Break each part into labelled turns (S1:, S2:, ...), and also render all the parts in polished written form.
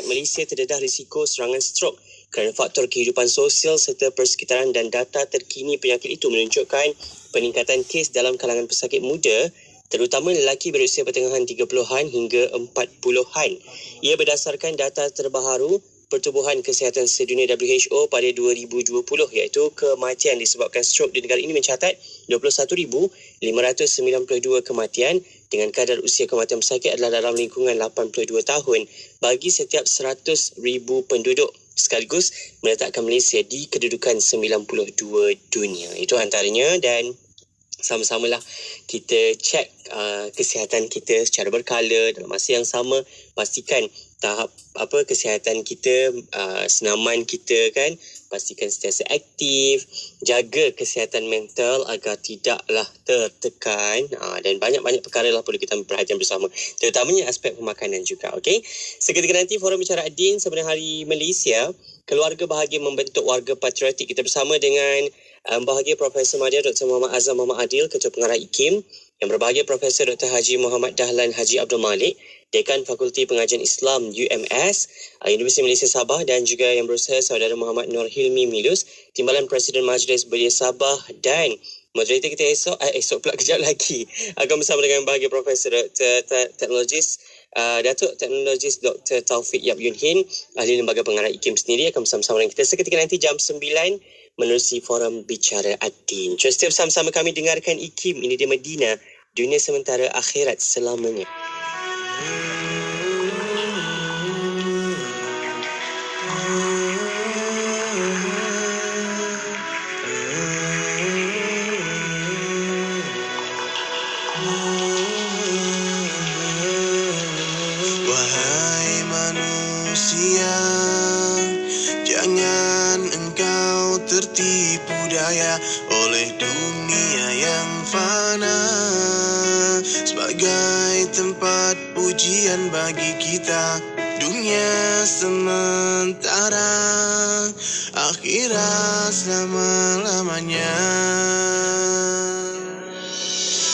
S1: Malaysia terdedah risiko serangan strok kerana faktor kehidupan sosial serta persekitaran, dan data terkini penyakit itu menunjukkan peningkatan kes dalam kalangan pesakit muda, terutama lelaki berusia pertengahan 30-an hingga 40-an. Ia berdasarkan data terbaru Pertubuhan Kesihatan Sedunia WHO pada 2020, iaitu kematian disebabkan strok di negara ini mencatat 21,592 kematian dengan kadar usia kematian pesakit adalah dalam lingkungan 82 tahun bagi setiap 100,000 penduduk, sekaligus meletakkan Malaysia di kedudukan 92 dunia. Itu antaranya, dan sama-samalah kita cek kesihatan kita secara berkala. Dalam masa yang sama, pastikan tahap kesihatan kita, senaman kita kan, pastikan sentiasa aktif, jaga kesihatan mental agar tidaklah tertekan, dan banyak-banyak perkara lah perlu kita ambil perhatian bersama, terutamanya aspek pemakanan juga. Okey, seketika nanti Forum Bicara Ad-Din Sebenar Hari Malaysia, keluarga bahagia membentuk warga patriotik. Kita bersama dengan Bahagia Profesor Madya Dr. Muhammad Azam Muhammad Adil, Ketua Pengarah IKIM, yang berbahagia Profesor Dr. Haji Muhammad Dahlan Haji Abdul Malik, Dekan Fakulti Pengajian Islam UMS, Universiti Malaysia Sabah, dan juga yang berusaha Saudara Muhammad Nur Hilmi Milus, Timbalan Presiden Majlis Belia Sabah, dan moderator kita esok pula kejap lagi akan bersama dengan bahagia Profesor Dr. Teknologis Datuk Teknologis Dr. Taufik Yap Yun Hin, ahli lembaga pengarah IKIM sendiri, akan bersama-sama dengan kita seketika nanti jam 9 menerusi Forum Bicara Ad-Din. Terus bersama-sama kami dengarkan IKIM, ini dia Medina, dunia sementara akhirat selamanya.
S2: Wahai manusia, jangan engkau tertipu daya oleh dunia yang fana sebagai tempat pujian bagi kita. Dunia sementara, akhirat selama-lamanya.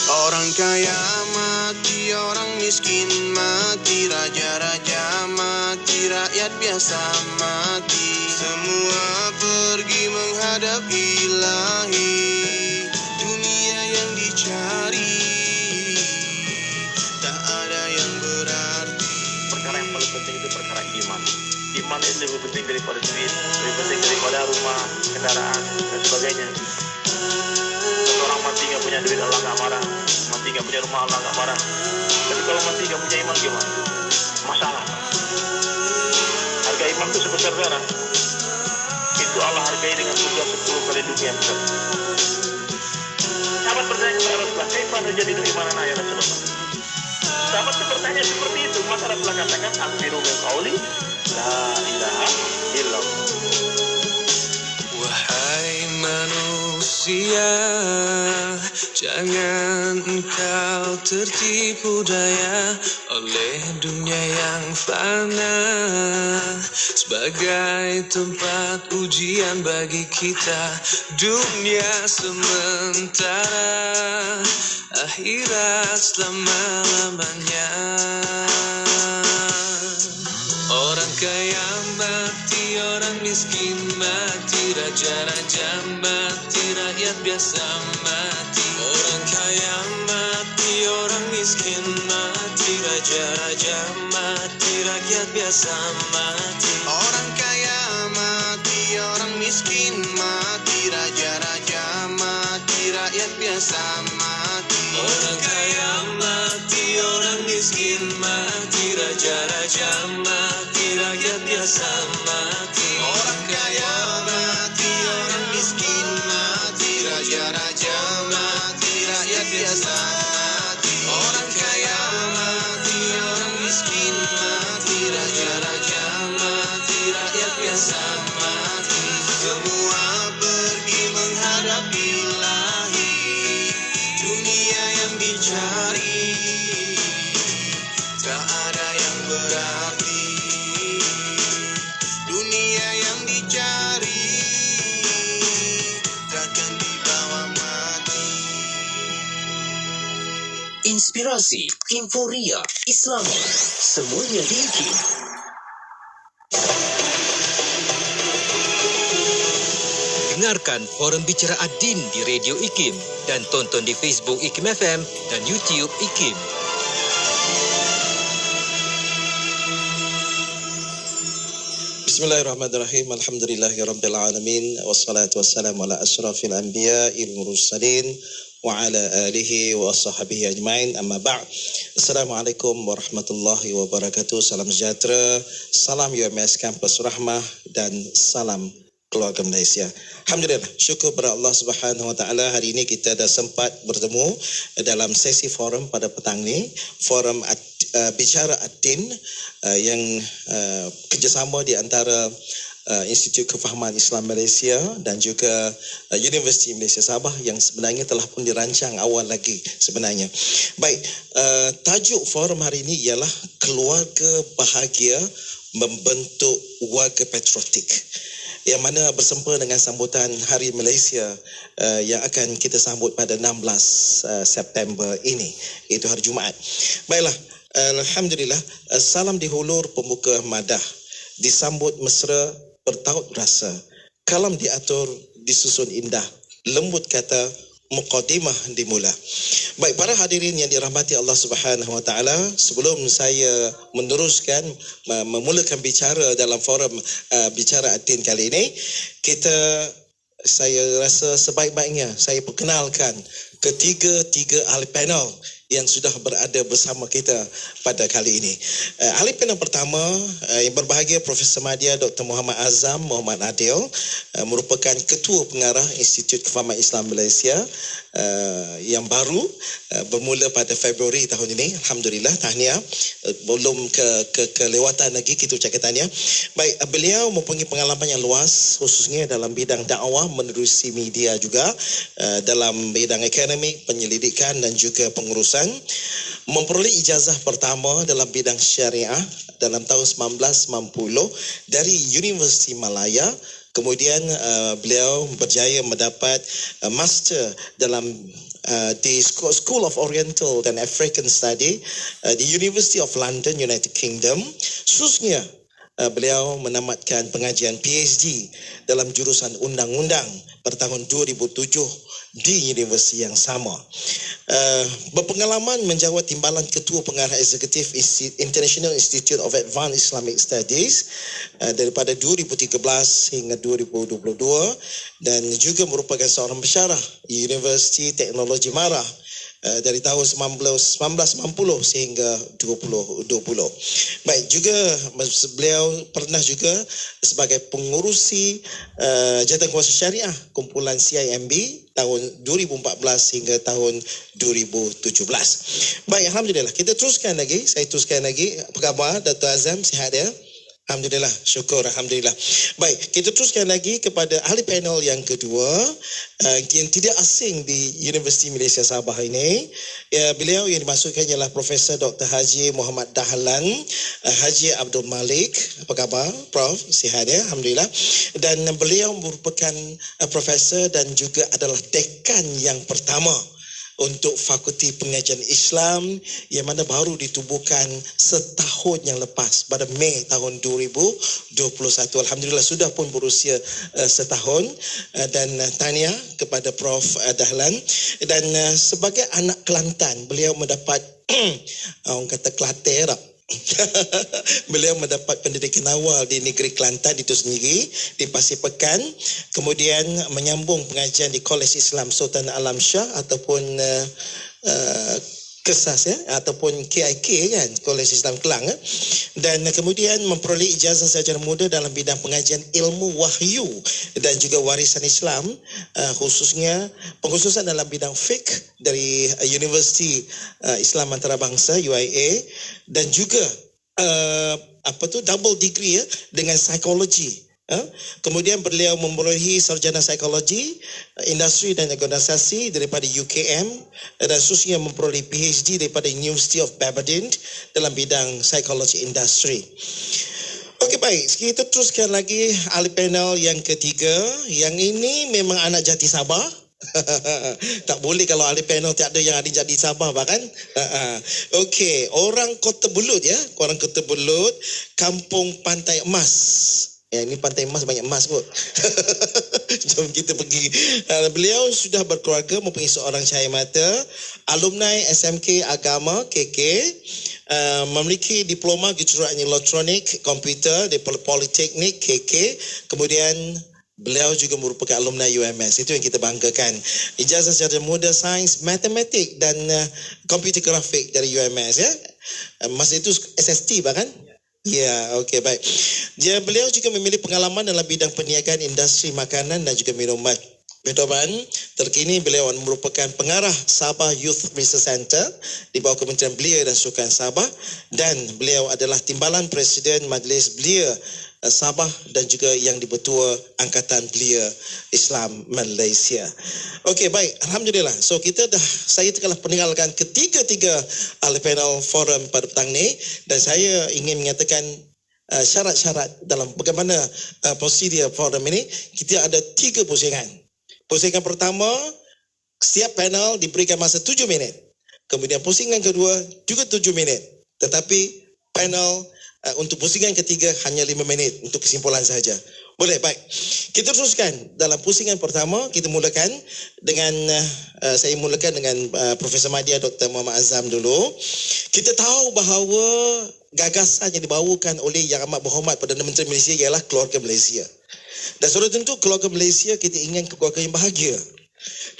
S2: Orang kaya mati, orang miskin mati, raja-raja mati, rakyat biasa mati. Semua pergi menghadap Ilahi. Dunia yang dicari tak ada yang berarti.
S3: Perkara yang paling penting itu perkara iman. Iman itu lebih penting daripada duit, lebih penting daripada rumah, kendaraan, dan sebagainya. Orang mati nggak punya duit, Allah nggak marah. Mati nggak punya rumah, Allah nggak marah. Tapi kalau mati nggak punya iman gimana? Masalah. Harga iman itu sebesar darah. Itu Allah hargai dengan surga 10 kali dunia besar. Sahabat bertanya kepada Rasulullah, "Kaifan jadi imanana ya Rasulullah?" Sahabat bertanya seperti itu. Maka Rasulullah katakan, "Akhbiru bil qauli la ilaha illallah."
S2: Wahai manusia, jangan engkau tertipu daya oleh dunia yang fana sebagai tempat ujian bagi kita. Dunia sementara, akhirat selama-lamanya. Orang kaya mati, orang miskin mati, raja-raja mati, rakyat biasa mati. Orang kaya mati, orang miskin mati, raja-raja mati, rakyat biasa mati. Orang kaya mati, orang miskin mati, raja-raja mati, rakyat biasa mati. Orang kaya mati, orang miskin mati, raja-raja mati, rakyat biasa mati. Orang kaya mati, orang miskin mati, raja-raja mati, rakyat biasa mati. Orang kaya mati, orang miskin mati, raja-raja mati, rakyat biasa mati. Semua pergi menghadap Ilahi. Dunia yang dicari tak ada yang berarti. Dunia yang dicari takkan dibawa mati.
S4: Inspirasi, inforia, Islam, semuanya di IKIM. Dengarkan Forum Bicara Ad-Din di Radio IKIM dan tonton di Facebook IKIM FM dan YouTube IKIM.
S5: Bismillahirrahmanirrahim. Alhamdulillahirabbil alamin wassalatu wassalamu ala asyrafil anbiya'il mursalin wa ala alihi wa sahbihi ajmain. Amma ba'd. Assalamualaikum warahmatullahi wabarakatuh. Salam sejahtera, salam UMS Kampus Rahmah dan salam keluarga Malaysia. Alhamdulillah, syukur kepada Allah Subhanahu Wa Taala. Hari ini kita dah sempat bertemu dalam sesi forum pada petang ni, forum Bicara Ad-Din yang kerjasama di antara Institut Kefahaman Islam Malaysia dan juga Universiti Malaysia Sabah yang sebenarnya telah pun dirancang awal lagi sebenarnya. Baik, tajuk forum hari ini ialah Keluarga Bahagia Membentuk Warga Patriotik, yang mana bersempena dengan sambutan Hari Malaysia yang akan kita sambut pada 16 September ini, iaitu hari Jumaat. Baiklah, alhamdulillah, salam di hulur pembuka madah, disambut mesra bertaut rasa, kalam diatur disusun indah, lembut kata muqaddimah dimula. Baik, para hadirin yang dirahmati Allah Subhanahu Wa Taala, sebelum saya meneruskan memulakan bicara dalam forum Bicara Ad-Din kali ini, saya rasa sebaik-baiknya saya perkenalkan ketiga ahli panel yang sudah berada bersama kita pada kali ini. Ahli panel pertama yang berbahagia Profesor Madya Dr. Muhammad Azam Muhammad Adil, merupakan Ketua Pengarah Institut Kefahaman Islam Malaysia yang baru bermula pada Februari tahun ini. Alhamdulillah, tahniah. Belum kelewatan lagi, kita ucapkan tahniah. Baik, beliau mempunyai pengalaman yang luas khususnya dalam bidang dakwah menerusi media juga, dalam bidang akademik, penyelidikan dan juga pengurusan. Memperoleh ijazah pertama dalam bidang syariah dalam tahun 1990 dari Universiti Malaya. Kemudian beliau berjaya mendapat master dalam di School of Oriental and African Study di University of London, United Kingdom. Khususnya beliau menamatkan pengajian PhD dalam jurusan undang-undang pada tahun 2007 di universiti yang sama. Berpengalaman menjawat timbalan Ketua Pengarah Eksekutif International Institute of Advanced Islamic Studies daripada 2013 hingga 2022, dan juga merupakan seorang pensyarah Universiti Teknologi Mara dari tahun 1990 sehingga 2020. Baik, juga beliau pernah juga sebagai pengurusi Jawatankuasa Syariah Kumpulan CIMB tahun 2014 hingga tahun 2017. Baik, alhamdulillah. Kita teruskan lagi. Saya teruskan lagi. Apa khabar Dr. Azam? Sihat ya? Alhamdulillah, syukur, alhamdulillah. Baik, kita teruskan lagi kepada ahli panel yang kedua, yang tidak asing di Universiti Malaysia Sabah ini. Beliau yang dimasukkan ialah Profesor Dr. Haji Muhammad Dahlan Haji Abdul Malik. Apa khabar, Prof? Sihat ya? Alhamdulillah. Dan beliau merupakan profesor dan juga adalah dekan yang pertama untuk Fakulti Pengajian Islam yang mana baru ditubuhkan setahun yang lepas pada Mei tahun 2021. Alhamdulillah sudah pun berusia setahun, dan tahniah kepada Prof Dahlan. Dan sebagai anak Kelantan, beliau mendapat orang kata Kelantan tak? Beliau mendapat pendidikan awal di negeri Kelantan itu sendiri, di Pasir Pekan. Kemudian menyambung pengajian di Kolej Islam Sultan Alam Shah ataupun Kesas ya, ataupun KIK kan, Kolej Islam Kelang dan kemudian memperoleh ijazah sarjana muda dalam bidang pengajian ilmu wahyu dan juga warisan Islam, khususnya pengkhususan dalam bidang fiqh dari Universiti Islam Antarabangsa UIA, dan juga double degree dengan psikologi. Kemudian beliau memperolehi sarjana psikologi industri dan organisasi daripada UKM, dan khususnya memperoleh PhD daripada University of Aberdeen dalam bidang psikologi industri. Okey, baik, kita teruskan lagi ahli panel yang ketiga. Yang ini memang anak jati Sabah. Tak boleh kalau ahli panel tak ada yang ada jadi Sabah bahkan. Okey, orang Kota Belud ya, orang Kota Belud, Kampung Pantai Emas. Ini Pantai Mas banyak emas kot. Jom kita pergi. Beliau sudah berkeluarga, mempunyai seorang cahaya mata, alumni SMK Agama KK, memiliki diploma kejuruan elektronik komputer di Politeknik KK, kemudian beliau juga merupakan alumni UMS. Itu yang kita banggakan. Ijazah sarjana muda sains, matematik dan komputer grafik dari UMS ya. Masa itu SST bahkan. Ya, okey, baik. Beliau juga memiliki pengalaman dalam bidang perniagaan industri makanan dan juga minuman. Terkini beliau merupakan pengarah Sabah Youth Research Center di bawah Kementerian Belia dan Sukan Sabah, dan beliau adalah timbalan Presiden Majlis Belia Sabah dan juga yang dibertua Angkatan Belia Islam Malaysia. Okey, baik. Alhamdulillah. So saya telah meninggalkan ketiga-tiga ahli panel forum pada petang ni, dan saya ingin menyatakan syarat-syarat dalam bagaimana prosedur forum ini. Kita ada 3 pusingan. Pusingan pertama, setiap panel diberikan masa 7 minit. Kemudian pusingan kedua juga 7 minit. Tetapi panel untuk pusingan ketiga hanya 5 minit untuk kesimpulan saja. Boleh, baik. Kita teruskan dalam pusingan pertama. Kita mulakan dengan saya mulakan dengan Profesor Madya Dr. Muhammad Azam dulu. Kita tahu bahawa gagasan yang dibawakan oleh Yang Amat Berhormat Perdana Menteri Malaysia ialah keluarga Malaysia. Dan sudah tentu keluarga Malaysia kita ingin keluarga yang bahagia.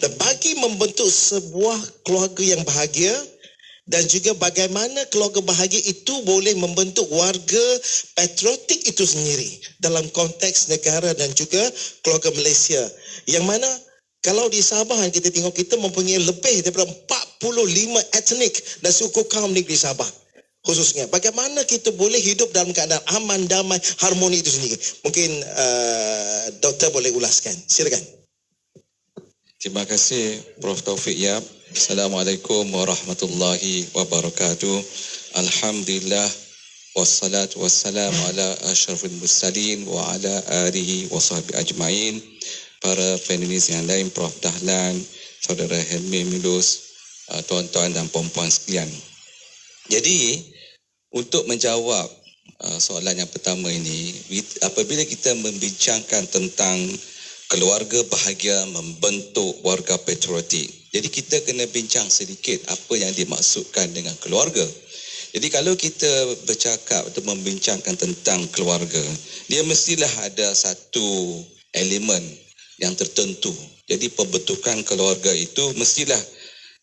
S5: Dan bagi membentuk sebuah keluarga yang bahagia, dan juga bagaimana keluarga bahagia itu boleh membentuk warga patriotik itu sendiri dalam konteks negara dan juga keluarga Malaysia. Yang mana kalau di Sabah kita tengok kita mempunyai lebih daripada 45 etnik dan suku kaum negeri Sabah. Khususnya bagaimana kita boleh hidup dalam keadaan aman, damai, harmoni itu sendiri. Mungkin doktor boleh ulaskan. Silakan.
S6: Terima kasih Prof. Taufik Yap. Assalamualaikum warahmatullahi wabarakatuh. Alhamdulillah wassalatu wassalamu ala asyrafil mursalin wa ala alihi wa sahbihi ajmain. Para panelis yang lain, Prof. Dahlan, Saudara Helmi Milus, tuan-tuan dan puan-puan sekalian. Jadi, untuk menjawab soalan yang pertama ini, apabila kita membincangkan tentang keluarga bahagia membentuk warga patriotik, jadi kita kena bincang sedikit apa yang dimaksudkan dengan keluarga. Jadi kalau kita bercakap atau membincangkan tentang keluarga, dia mestilah ada satu elemen yang tertentu. Jadi pembentukan keluarga itu mestilah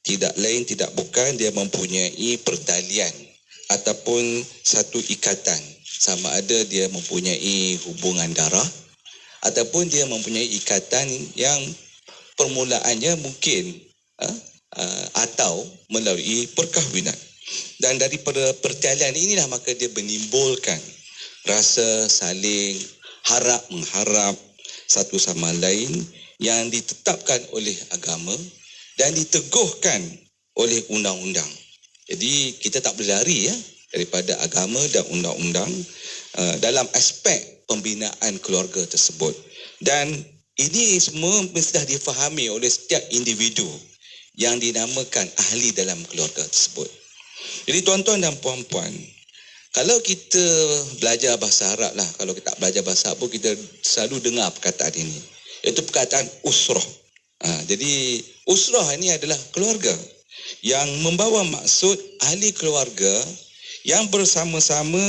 S6: tidak lain tidak bukan dia mempunyai pertalian ataupun satu ikatan, sama ada dia mempunyai hubungan darah ataupun dia mempunyai ikatan yang permulaannya mungkin atau melalui perkahwinan. Dan daripada pertalian inilah maka dia menimbulkan rasa saling harap-mengharap satu sama lain yang ditetapkan oleh agama dan diteguhkan oleh undang-undang. Jadi kita tak boleh lari daripada agama dan undang-undang dalam aspek pembinaan keluarga tersebut. Dan ini semua mesti difahami oleh setiap individu yang dinamakan ahli dalam keluarga tersebut. Jadi tuan-tuan dan puan-puan, kalau kita belajar bahasa Arab lah, kalau kita tak belajar bahasa Arab pun kita selalu dengar perkataan ini, iaitu perkataan usrah. Jadi usrah ini adalah keluarga yang membawa maksud ahli keluarga yang bersama-sama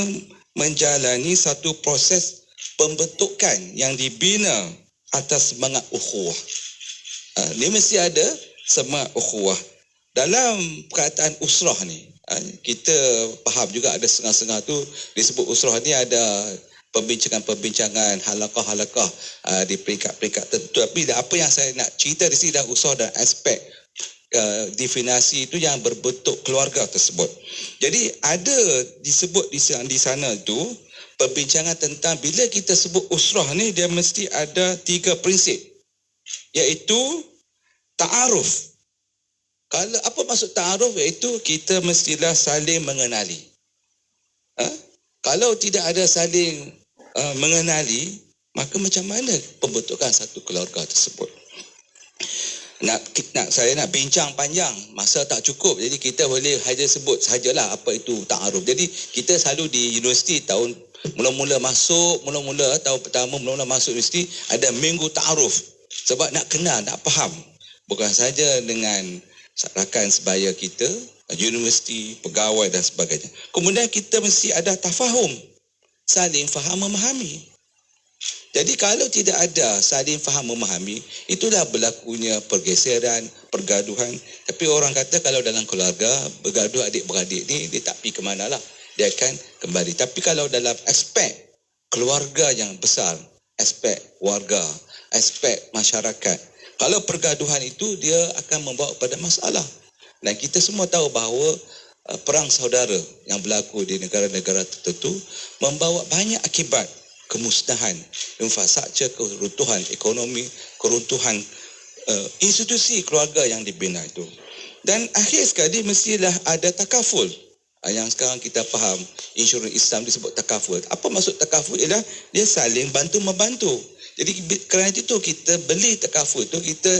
S6: menjalani satu proses pembentukan yang dibina atas semangat ukhuwah. Dia mesti ada semangat ukhuwah. Dalam perkataan usrah ni, kita faham juga ada setengah-setengah tu disebut usrah ni ada perbincangan-perbincangan halakah-halakah di peringkat-peringkat tertentu. Tapi apa yang saya nak cerita di sini adalah usrah dan aspek definisi itu yang berbentuk keluarga tersebut. Jadi ada disebut di sana itu perbincangan tentang bila kita sebut usrah ni dia mesti ada 3 prinsip, iaitu ta'aruf. Kalau apa maksud ta'aruf, iaitu kita mestilah saling mengenali. Kalau tidak ada saling mengenali, maka macam mana pembentukan satu keluarga tersebut? Saya nak bincang panjang, masa tak cukup. Jadi kita boleh hanya sebut sahajalah apa itu ta'aruf. Jadi kita selalu di universiti tahun Mula-mula tahun pertama mula-mula masuk universiti ada minggu ta'aruf. Sebab nak kenal, nak faham. Bukan saja dengan rakan sebaya kita, universiti, pegawai dan sebagainya. Kemudian kita mesti ada tafahum. Saling faham memahami. Jadi kalau tidak ada saling faham memahami, itulah berlakunya pergeseran, pergaduhan. Tapi orang kata kalau dalam keluarga, bergaduh adik-beradik ni, dia tak pergi ke mana lah. Dia akan kembali. Tapi kalau dalam aspek keluarga yang besar, aspek warga, aspek masyarakat, kalau pergaduhan itu dia akan membawa pada masalah. Dan kita semua tahu bahawa perang saudara yang berlaku di negara-negara tertentu membawa banyak akibat kemusnahan, infrastruktur, keruntuhan ekonomi, keruntuhan institusi keluarga yang dibina itu. Dan akhir sekali mestilah ada takaful. Yang sekarang kita faham, insurans Islam disebut takaful. Apa maksud takaful? Ialah dia saling bantu-membantu. Jadi kerana itu kita beli takaful itu, kita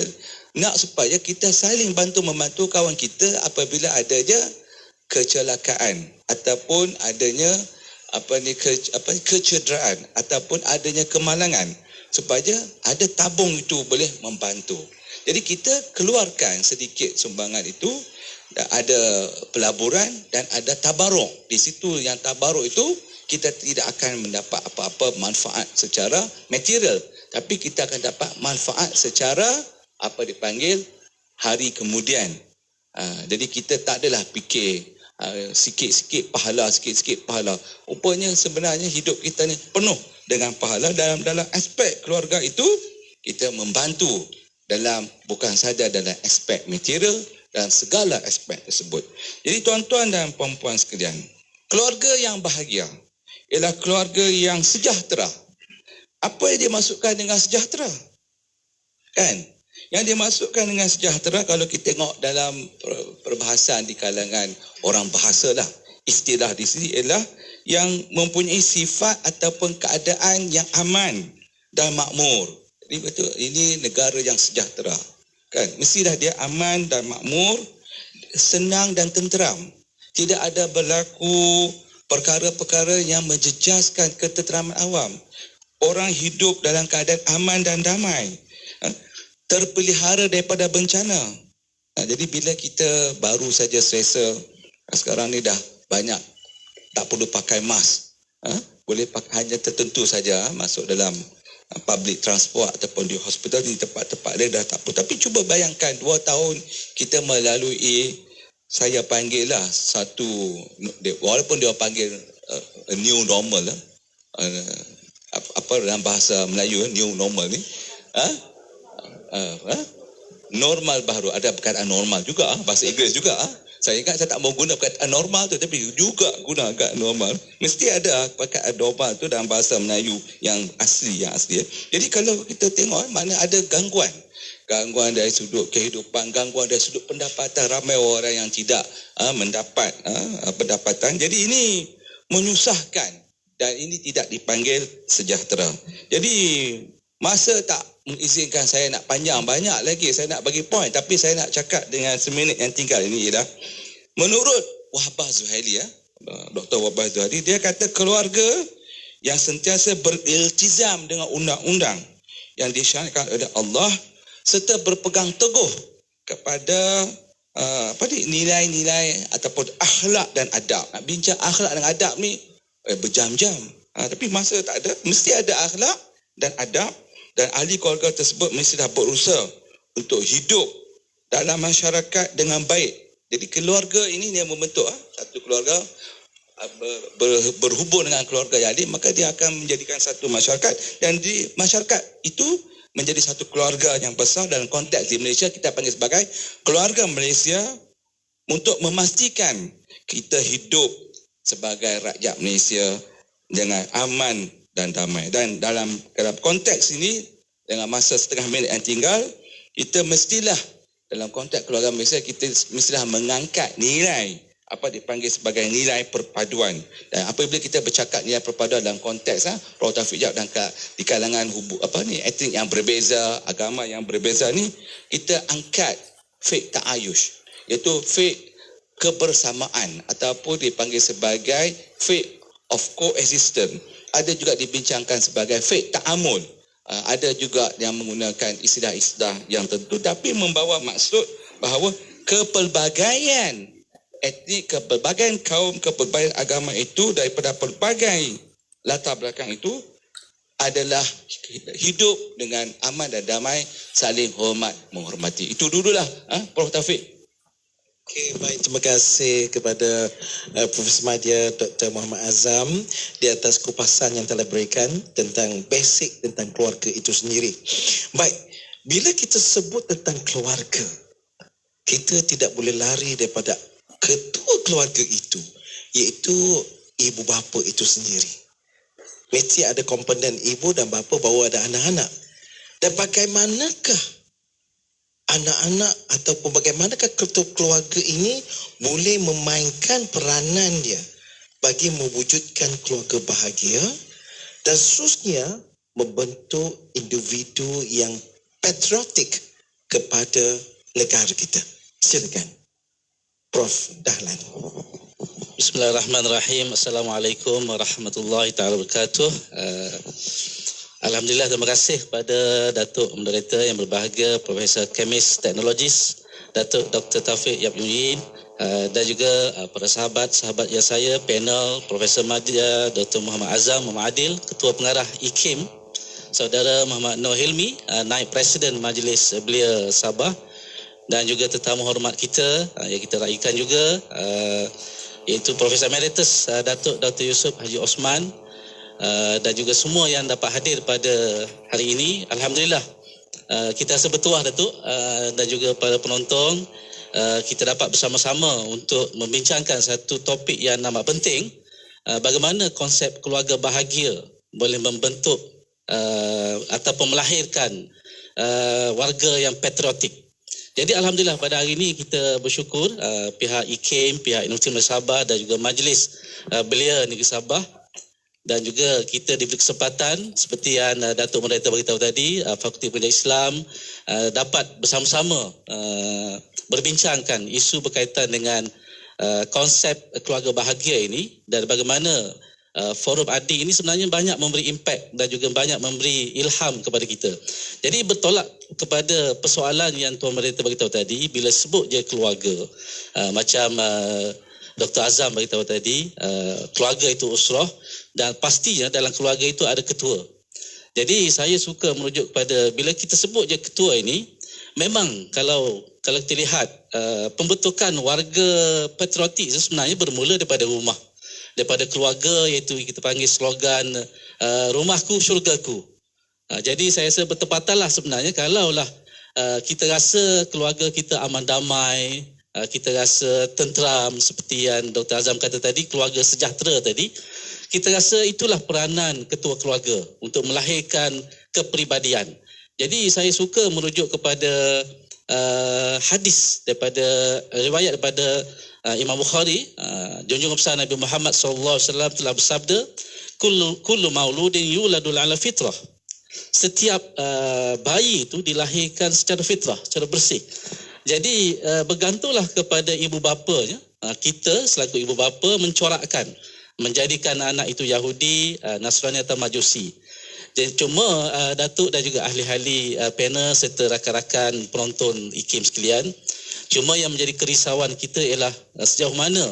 S6: nak supaya kita saling bantu-membantu kawan kita apabila adanya kecelakaan ataupun adanya kecederaan ataupun adanya kemalangan, supaya ada tabung itu boleh membantu. Jadi kita keluarkan sedikit sumbangan itu, ada pelaburan dan ada tabaruk. Di situ yang tabaruk itu kita tidak akan mendapat apa-apa manfaat secara material, tapi kita akan dapat manfaat secara hari kemudian. Jadi kita tak adalah fikir sikit-sikit pahala. Rupanya sebenarnya hidup kita ni penuh dengan pahala. Dalam aspek keluarga itu kita membantu bukan saja dalam aspek material dan segala aspek tersebut. Jadi tuan-tuan dan puan-puan sekalian, keluarga yang bahagia ialah keluarga yang sejahtera. Apa yang dimasukkan dengan sejahtera? Kan? Yang dimasukkan dengan sejahtera, kalau kita tengok dalam perbahasan di kalangan orang bahasa lah, istilah di sini ialah yang mempunyai sifat ataupun keadaan yang aman dan makmur. Jadi betul, ini negara yang sejahtera. Kan? Mestilah dia aman dan makmur, senang dan tenteram. Tidak ada berlaku perkara-perkara yang menjejaskan ketenteraman awam. Orang hidup dalam keadaan aman dan damai, terpelihara daripada bencana. Jadi bila kita baru saja selesa, sekarang ni dah banyak tak perlu pakai mask, boleh pakai hanya tertentu saja masuk dalam public transport ataupun di hospital, di tempat-tempat dia dah tak perlu. Tapi cuba bayangkan 2 tahun kita melalui, saya panggil lah satu, walaupun dia panggil a new normal lah, dalam bahasa Melayu new normal ni, normal baru, ada perkataan normal juga, bahasa Inggeris juga. Saya ingat saya tak mau guna perkataan normal tu, tapi juga guna agak normal. Mesti ada perkataan normal tu dalam bahasa Melayu yang asli. Jadi kalau kita tengok, mana ada gangguan dari sudut kehidupan, gangguan dari sudut pendapatan, ramai orang yang tidak mendapat pendapatan. Jadi ini menyusahkan dan ini tidak dipanggil sejahtera. Jadi masa tak mengizinkan saya nak panjang banyak lagi, saya nak bagi point, tapi saya nak cakap dengan seminit yang tinggal ini ialah, menurut Wahbah Zuhaili, Dr. Wahbah Zuhaili, dia kata keluarga yang sentiasa beriltizam dengan undang-undang yang disyariatkan oleh Allah serta berpegang teguh kepada nilai-nilai ataupun akhlak dan adab. Nak bincang akhlak dan adab ni berjam-jam. Tapi masa tak ada, mesti ada akhlak dan adab. Dan ahli keluarga tersebut mestilah berusaha untuk hidup dalam masyarakat dengan baik. Jadi keluarga ini yang membentuk satu keluarga berhubung dengan keluarga yang lain, maka dia akan menjadikan satu masyarakat. Dan di masyarakat itu menjadi satu keluarga yang besar. Dalam konteks di Malaysia kita panggil sebagai keluarga Malaysia, untuk memastikan kita hidup sebagai rakyat Malaysia dengan aman dan damai. Dan dalam konteks ini, dengan masa setengah minit yang tinggal, kita mestilah dalam konteks keluarga Malaysia, kita mestilah mengangkat nilai apa dipanggil sebagai nilai perpaduan. Dan apabila kita bercakap nilai perpaduan dalam konteks Prof. Taufiq Yap dan di kalangan etnik yang berbeza, agama yang berbeza ni, kita angkat fik ta'ayush, iaitu fik kebersamaan ataupun dipanggil sebagai fik of coexistence. ada juga dibincangkan sebagai fiqh ta'amul. Ada juga yang menggunakan istilah-istilah yang tentu tapi membawa maksud bahawa kepelbagaian etnik, kepelbagaian kaum, kepelbagaian agama itu daripada pelbagai latar belakang itu adalah hidup dengan aman dan damai, saling hormat menghormati. Itu dululah Prof Taufik.
S5: Okey, baik, terima kasih kepada Profesor Madya Dr. Muhammad Azam di atas kupasan yang telah berikan tentang basic tentang keluarga itu sendiri. Baik, bila kita sebut tentang keluarga, kita tidak boleh lari daripada ketua keluarga itu, iaitu ibu bapa itu sendiri. Mesti ada komponen ibu dan bapa bahawa ada anak-anak. Dan bagaimanakah anak-anak ataupun bagaimanakah ketua keluarga ini boleh memainkan peranan dia bagi mewujudkan keluarga bahagia dan khususnya membentuk individu yang patriotik kepada negara kita. Silakan Prof Dahlan.
S7: Bismillahirrahmanirrahim. Assalamualaikum warahmatullahi taala wabarakatuh. Alhamdulillah, terima kasih kepada Datuk Moderator yang berbahagia, Profesor Kemis Teknologis, Datuk Dr. Taufik Yap Yun, dan juga para sahabat-sahabat yang saya, panel, Profesor Madya, Dr. Muhammad Azam, Muhammad Adil, Ketua Pengarah IKIM, Saudara Muhammad Nur Hilmi, Naib Presiden Majlis Belia Sabah, dan juga tetamu hormat kita yang kita raikan juga, iaitu Profesor Emeritus Datuk Dr. Yusuf Haji Osman, dan juga semua yang dapat hadir pada hari ini. Alhamdulillah, kita rasa bertuah Datuk, dan juga para penonton, kita dapat bersama-sama untuk membincangkan satu topik yang amat penting, bagaimana konsep keluarga bahagia boleh membentuk ataupun melahirkan warga yang patriotik. Jadi Alhamdulillah pada hari ini kita bersyukur pihak IKIM, pihak Universiti Malaysia Sabah dan juga Majlis Belia Negeri Sabah, dan juga kita diberi kesempatan seperti yang Datuk Moderator beritahu tadi, Fakulti Pendidikan Islam dapat bersama-sama berbincangkan isu berkaitan dengan konsep keluarga bahagia ini, dan bagaimana Forum Adi ini sebenarnya banyak memberi impak dan juga banyak memberi ilham kepada kita. Jadi bertolak kepada persoalan yang Tuan Moderator beritahu tadi, bila sebut je keluarga, macam Dr. Azam beritahu tadi, keluarga itu usrah, dan pastinya dalam keluarga itu ada ketua. Jadi saya suka merujuk kepada bila kita sebut je ketua ini, memang kalau kita lihat pembentukan warga patriotik sebenarnya bermula daripada rumah, daripada keluarga, iaitu kita panggil slogan rumahku syurgaku. Jadi saya rasa bertepatanlah sebenarnya kalaulah kita rasa keluarga kita aman damai, kita rasa tenteram seperti yang Dr. Azam kata tadi, keluarga sejahtera tadi, kita rasa itulah peranan ketua keluarga untuk melahirkan kepribadian. Jadi saya suka merujuk kepada hadis daripada riwayat daripada Imam Bukhari, junjungan besar Nabi Muhammad SAW telah bersabda, kullu mauludin yuladul ala fitrah. Setiap bayi itu dilahirkan secara fitrah, secara bersih. Jadi bergantunglah kepada ibu bapanya. Kita selaku ibu bapa mencorakkan, menjadikan anak itu Yahudi, Nasrani atau Majusi. Jadi cuma Datuk dan juga ahli-ahli panel serta rakan-rakan penonton IKIM sekalian, cuma yang menjadi kerisauan kita ialah sejauh mana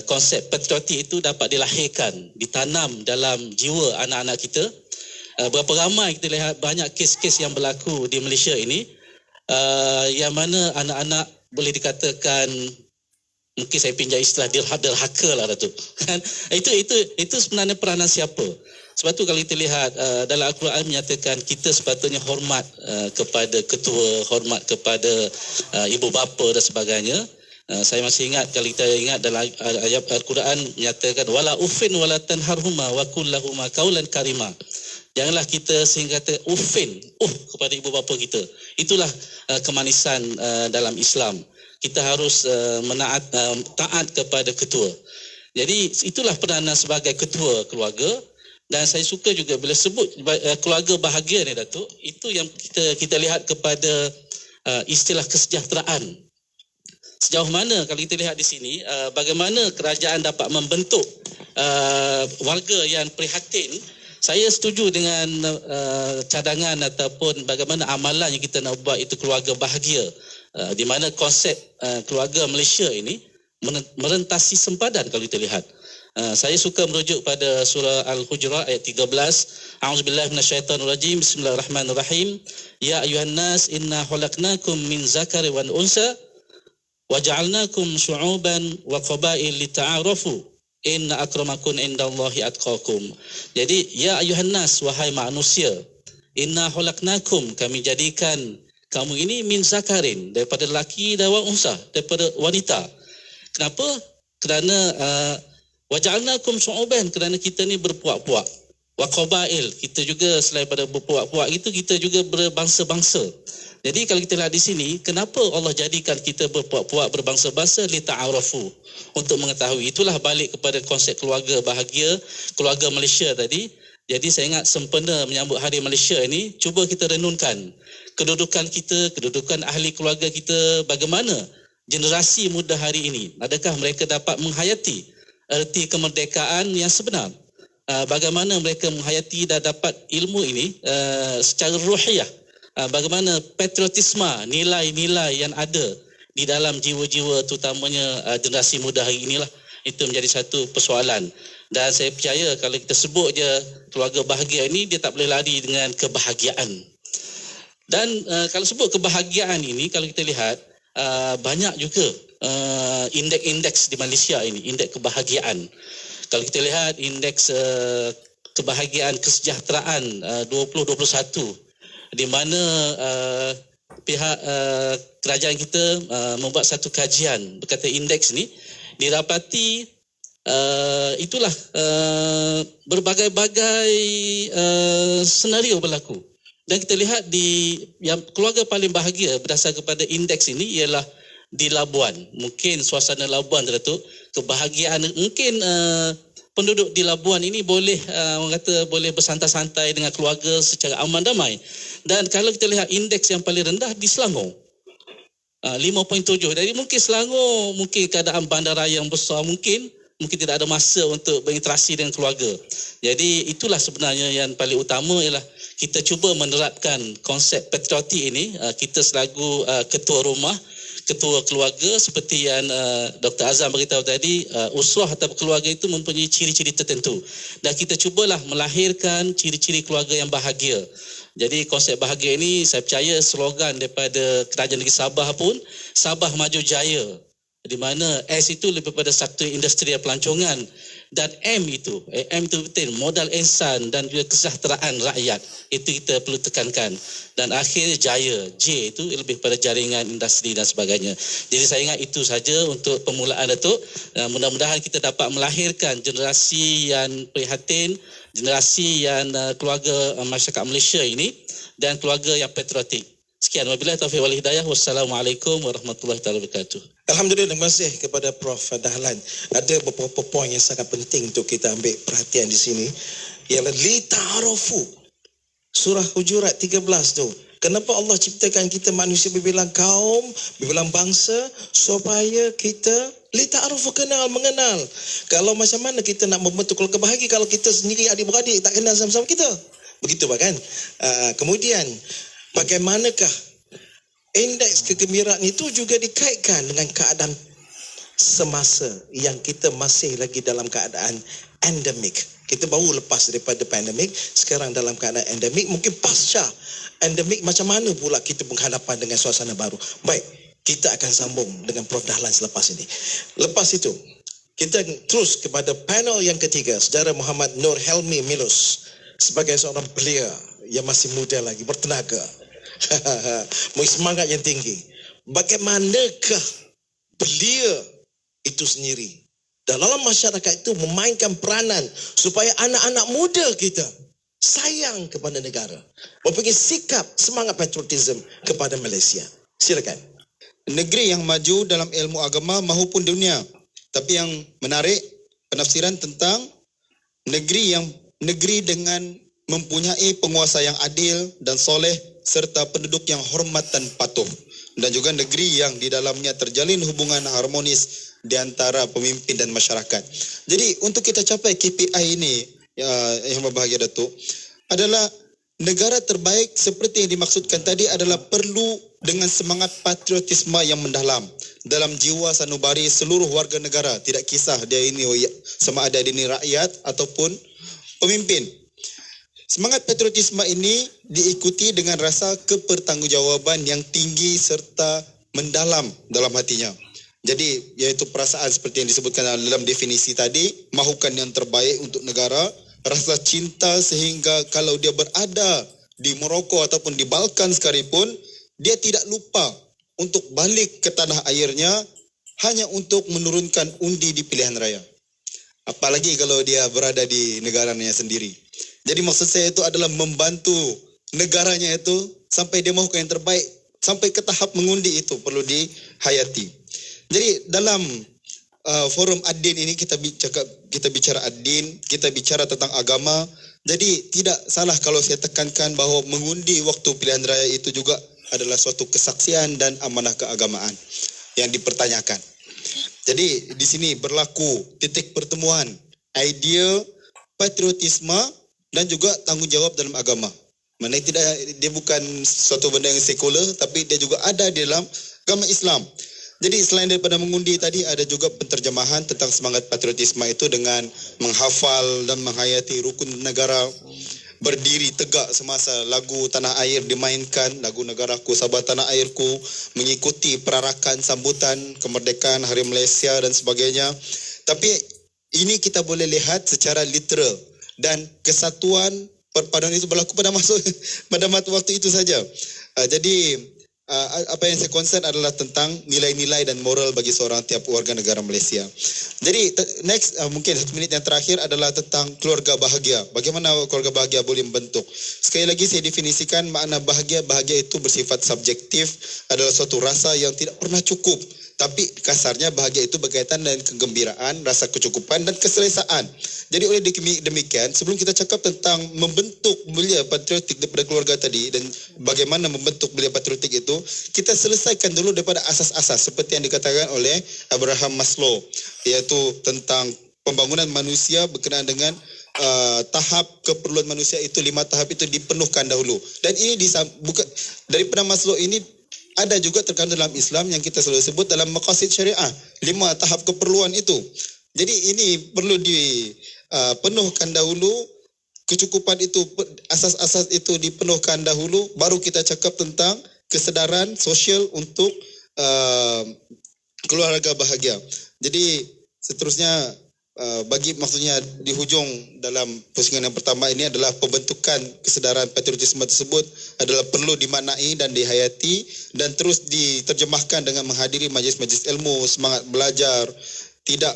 S7: konsep patriotik itu dapat dilahirkan, ditanam dalam jiwa anak-anak kita. Berapa ramai kita lihat banyak kes-kes yang berlaku di Malaysia ini, yang mana anak-anak boleh dikatakan, mungkin saya pinjam istilah derhaka lah Datuk. Kan? Itu sebenarnya peranan siapa? Sebab tu kalau kita lihat dalam Al-Quran menyatakan kita sepatutnya hormat kepada ketua, hormat kepada ibu bapa dan sebagainya. Saya masih ingat, kalau kita ingat dalam ayat Al-Quran menyatakan wala ufin wala tanharhuma wa qul lahuma qaulan karima. Janganlah kita sehingga kata ufin kepada ibu bapa kita. Itulah kemanisan dalam Islam. Kita harus taat kepada ketua. Jadi itulah peranan sebagai ketua keluarga. Dan saya suka juga bila sebut keluarga bahagia ni Datuk, itu yang kita lihat kepada istilah kesejahteraan. sejauh mana kalau kita lihat di sini bagaimana kerajaan dapat membentuk warga yang prihatin. Saya setuju dengan cadangan ataupun bagaimana amalan yang kita nak buat itu keluarga bahagia, di mana konsep keluarga Malaysia ini merentasi sempadan kalau kita lihat. Saya suka merujuk pada surah Al-Hujurat ayat 13. A'udzubillahi minasyaitonirrajim. Bismillahirrahmanirrahim. Ya ayuhan nas inna khalaqnakum min zakari wan unsa wa ja'alnakum syu'uban wa qabail lita'arafu. Inna akramakum indallahi atqakum. Jadi ya ayuhan nas, wahai manusia, inna khalaqnakum, kami jadikan kamu ini min zakarin, daripada lelaki dan unsa, daripada wanita. Kenapa? Kerana waja'alnakum syu'uban, kerana kita ni berpuak-puak. Wa qabail, kita juga selain pada berpuak-puak itu, kita juga berbangsa-bangsa. Jadi kalau kita lihat di sini, kenapa Allah jadikan kita berpuak-puak berbangsa-bangsa? Li ta'arafu, untuk mengetahui. Itulah balik kepada konsep keluarga bahagia, keluarga Malaysia tadi. Jadi saya ingat sempena menyambut Hari Malaysia ini, cuba kita renungkan kedudukan kita, kedudukan ahli keluarga kita, bagaimana generasi muda hari ini, adakah mereka dapat menghayati erti kemerdekaan yang sebenar? Bagaimana mereka menghayati dan dapat ilmu ini secara ruhiyah? Bagaimana patriotisme, nilai-nilai yang ada di dalam jiwa-jiwa terutamanya generasi muda hari inilah. Itu menjadi satu persoalan. Dan saya percaya kalau kita sebut je keluarga bahagia ini, dia tak boleh lari dengan kebahagiaan. Dan kalau sebut kebahagiaan ini, kalau kita lihat banyak juga indeks-indeks di Malaysia ini, indeks kebahagiaan. Kalau kita lihat indeks kebahagiaan kesejahteraan 2021, di mana pihak kerajaan kita membuat satu kajian berkata indeks ni didapati itulah berbagai-bagai senario berlaku. Dan kita lihat di yang keluarga paling bahagia berdasarkan kepada indeks ini ialah di Labuan. Mungkin suasana Labuan, Datuk, kebahagiaan mungkin penduduk di Labuan ini boleh orang kata boleh bersantai-santai dengan keluarga secara aman damai. Dan kalau kita lihat indeks yang paling rendah di Selangor, 5.7. Jadi mungkin Selangor, mungkin keadaan bandaraya yang besar, mungkin tidak ada masa untuk berinteraksi dengan keluarga. Jadi itulah sebenarnya yang paling utama, ialah kita cuba menerapkan konsep patriotik ini. Kita selaku ketua rumah, ketua keluarga, seperti yang Dr. Azam beritahu tadi, usrah atau keluarga itu mempunyai ciri-ciri tertentu. Dan kita cubalah melahirkan ciri-ciri keluarga yang bahagia. Jadi konsep bahagia ini, saya percaya slogan daripada Kerajaan Negeri Sabah pun, Sabah Maju Jaya. Di mana S itu lebih pada sektor industri dan pelancongan. Dan M itu betul, modal insan dan juga kesejahteraan rakyat. Itu kita perlu tekankan. Dan akhir Jaya, J itu lebih pada jaringan industri dan sebagainya. Jadi saya ingat itu saja untuk permulaan, Datuk. Mudah-mudahan kita dapat melahirkan generasi yang prihatin, generasi yang keluarga masyarakat Malaysia ini, dan keluarga yang patriotik. Sekian, wabillahi taufiq wal hidayah. Wassalamualaikum warahmatullahi wabarakatuh.
S5: Alhamdulillah, terima kasih kepada Prof. Dahlan. Ada beberapa poin yang sangat penting untuk kita ambil perhatian di sini. Ialah li ta'arafu. Surah Hujurat 13 tu. Kenapa Allah ciptakan kita manusia berbilang kaum, berbilang bangsa, supaya kita li ta'arafu, kenal, mengenal. Kalau macam mana kita nak membentuk keluarga bahagia kalau kita sendiri adik-beradik tak kenal sama-sama kita? Begitu kan? Kemudian bagaimanakah indeks kegembiraan itu juga dikaitkan dengan keadaan semasa yang kita masih lagi dalam keadaan endemik. Kita baru lepas daripada pandemik, sekarang dalam keadaan endemik. Mungkin pasca endemik, macam mana pula kita berhadapan dengan suasana baru. Baik, kita akan sambung dengan Prof. Dahlan selepas ini. Lepas itu, kita terus kepada panel yang ketiga, Saudara Muhammad Nur Helmi Milus, sebagai seorang belia yang masih muda lagi, bertenaga, semangat yang tinggi. Bagaimanakah belia itu sendiri dalam masyarakat itu memainkan peranan supaya anak-anak muda kita sayang kepada negara, mempunyai sikap semangat patriotisme kepada Malaysia. Silakan.
S8: Negeri yang maju dalam ilmu agama maupun dunia. Tapi yang menarik, penafsiran tentang negeri dengan mempunyai penguasa yang adil dan soleh serta penduduk yang hormat dan patuh. dan juga negeri yang di dalamnya terjalin hubungan harmonis di antara pemimpin dan masyarakat. Jadi untuk kita capai KPI ini yang berbahagia Datuk adalah negara terbaik seperti yang dimaksudkan tadi adalah perlu dengan semangat patriotisme yang mendalam dalam jiwa sanubari seluruh warga negara, tidak kisah dia ini sama ada dia ini rakyat ataupun pemimpin. Semangat patriotisme ini diikuti dengan rasa kebertanggungjawaban yang tinggi serta mendalam dalam hatinya. Jadi iaitu perasaan seperti yang disebutkan dalam definisi tadi, mahukan yang terbaik untuk negara, rasa cinta sehingga kalau dia berada di Morocco ataupun di Balkan sekalipun, dia tidak lupa untuk balik ke tanah airnya hanya untuk menurunkan undi di pilihan raya. Apalagi kalau dia berada di negaranya sendiri. Jadi maksud saya itu adalah membantu negaranya itu sampai dia mahukan yang terbaik, sampai ke tahap mengundi itu perlu dihayati. Jadi dalam forum ad-din ini kita bicara ad-din, kita bicara tentang agama. Jadi tidak salah kalau saya tekankan bahawa mengundi waktu pilihan raya itu juga adalah suatu kesaksian dan amanah keagamaan yang dipertanyakan. Jadi di sini berlaku titik pertemuan idea patriotisme dan juga tanggungjawab dalam agama. Mana tidak, dia bukan suatu benda yang sekular, tapi dia juga ada di dalam agama Islam. Jadi selain daripada mengundi tadi, ada juga penterjemahan tentang semangat patriotisme itu dengan menghafal dan menghayati rukun negara, berdiri tegak semasa lagu tanah air dimainkan, lagu negaraku, Sabah tanah airku, mengikuti perarakan sambutan kemerdekaan Hari Malaysia dan sebagainya. Tapi ini kita boleh lihat secara literal dan kesatuan perpaduan itu berlaku pada waktu itu saja. Jadi apa yang saya concern adalah tentang nilai-nilai dan moral bagi seorang tiap warga negara Malaysia. Jadi next mungkin 1 minit yang terakhir adalah tentang keluarga bahagia. Bagaimana keluarga bahagia boleh membentuk? Sekali lagi saya definisikan makna bahagia. Bahagia itu bersifat subjektif, adalah suatu rasa yang tidak pernah cukup. Tapi kasarnya bahagia itu berkaitan dengan kegembiraan, rasa kecukupan dan keselesaan. Jadi oleh demikian, sebelum kita cakap tentang membentuk belia patriotik daripada keluarga tadi dan bagaimana membentuk belia patriotik itu, kita selesaikan dulu daripada asas-asas seperti yang dikatakan oleh Abraham Maslow, iaitu tentang pembangunan manusia berkenaan dengan tahap keperluan manusia itu, 5 tahap itu dipenuhkan dahulu. Dan ini bukan daripada Maslow ini ada juga terkandung dalam Islam yang kita selalu sebut dalam maqasid syariah, 5 tahap keperluan itu. Jadi ini perlu dipenuhkan dahulu, kecukupan itu, asas-asas itu dipenuhkan dahulu, baru kita cakap tentang kesedaran sosial untuk keluarga bahagia. Jadi seterusnya maksudnya di hujung dalam pusingan yang pertama ini adalah pembentukan kesedaran patriotisme tersebut adalah perlu dimaknai dan dihayati dan terus diterjemahkan dengan menghadiri majlis-majlis ilmu, semangat belajar, tidak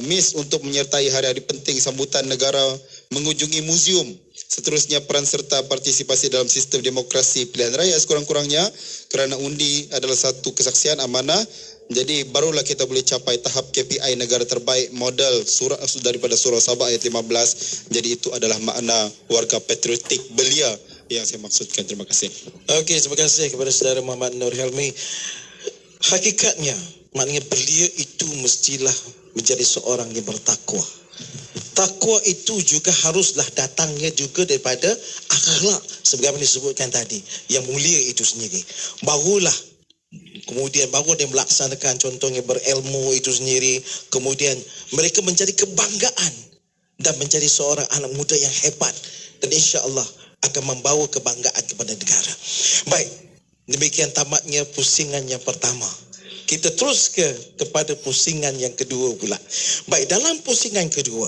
S8: miss untuk menyertai hari-hari penting sambutan negara, mengunjungi muzium, seterusnya peran serta partisipasi dalam sistem demokrasi pilihan raya sekurang-kurangnya kerana undi adalah satu kesaksian amanah. Jadi barulah kita boleh capai tahap KPI negara terbaik model surah daripada surah Sabah ayat 15. Jadi itu adalah makna warga patriotik belia yang saya maksudkan. Terima kasih.
S5: Okey, terima kasih kepada saudara Muhammad Nur Helmi. Hakikatnya maknanya belia itu mestilah menjadi seorang yang bertakwa. Takwa itu juga haruslah datangnya juga daripada akhlak sebagaimana disebutkan tadi, yang mulia itu sendiri. Barulah kemudian baru dia melaksanakan contohnya berilmu itu sendiri, kemudian mereka menjadi kebanggaan dan menjadi seorang anak muda yang hebat dan insya-Allah akan membawa kebanggaan kepada negara. Baik, demikian tamatnya pusingan yang pertama. Kita terus kepada pusingan yang kedua pula. Baik, dalam pusingan kedua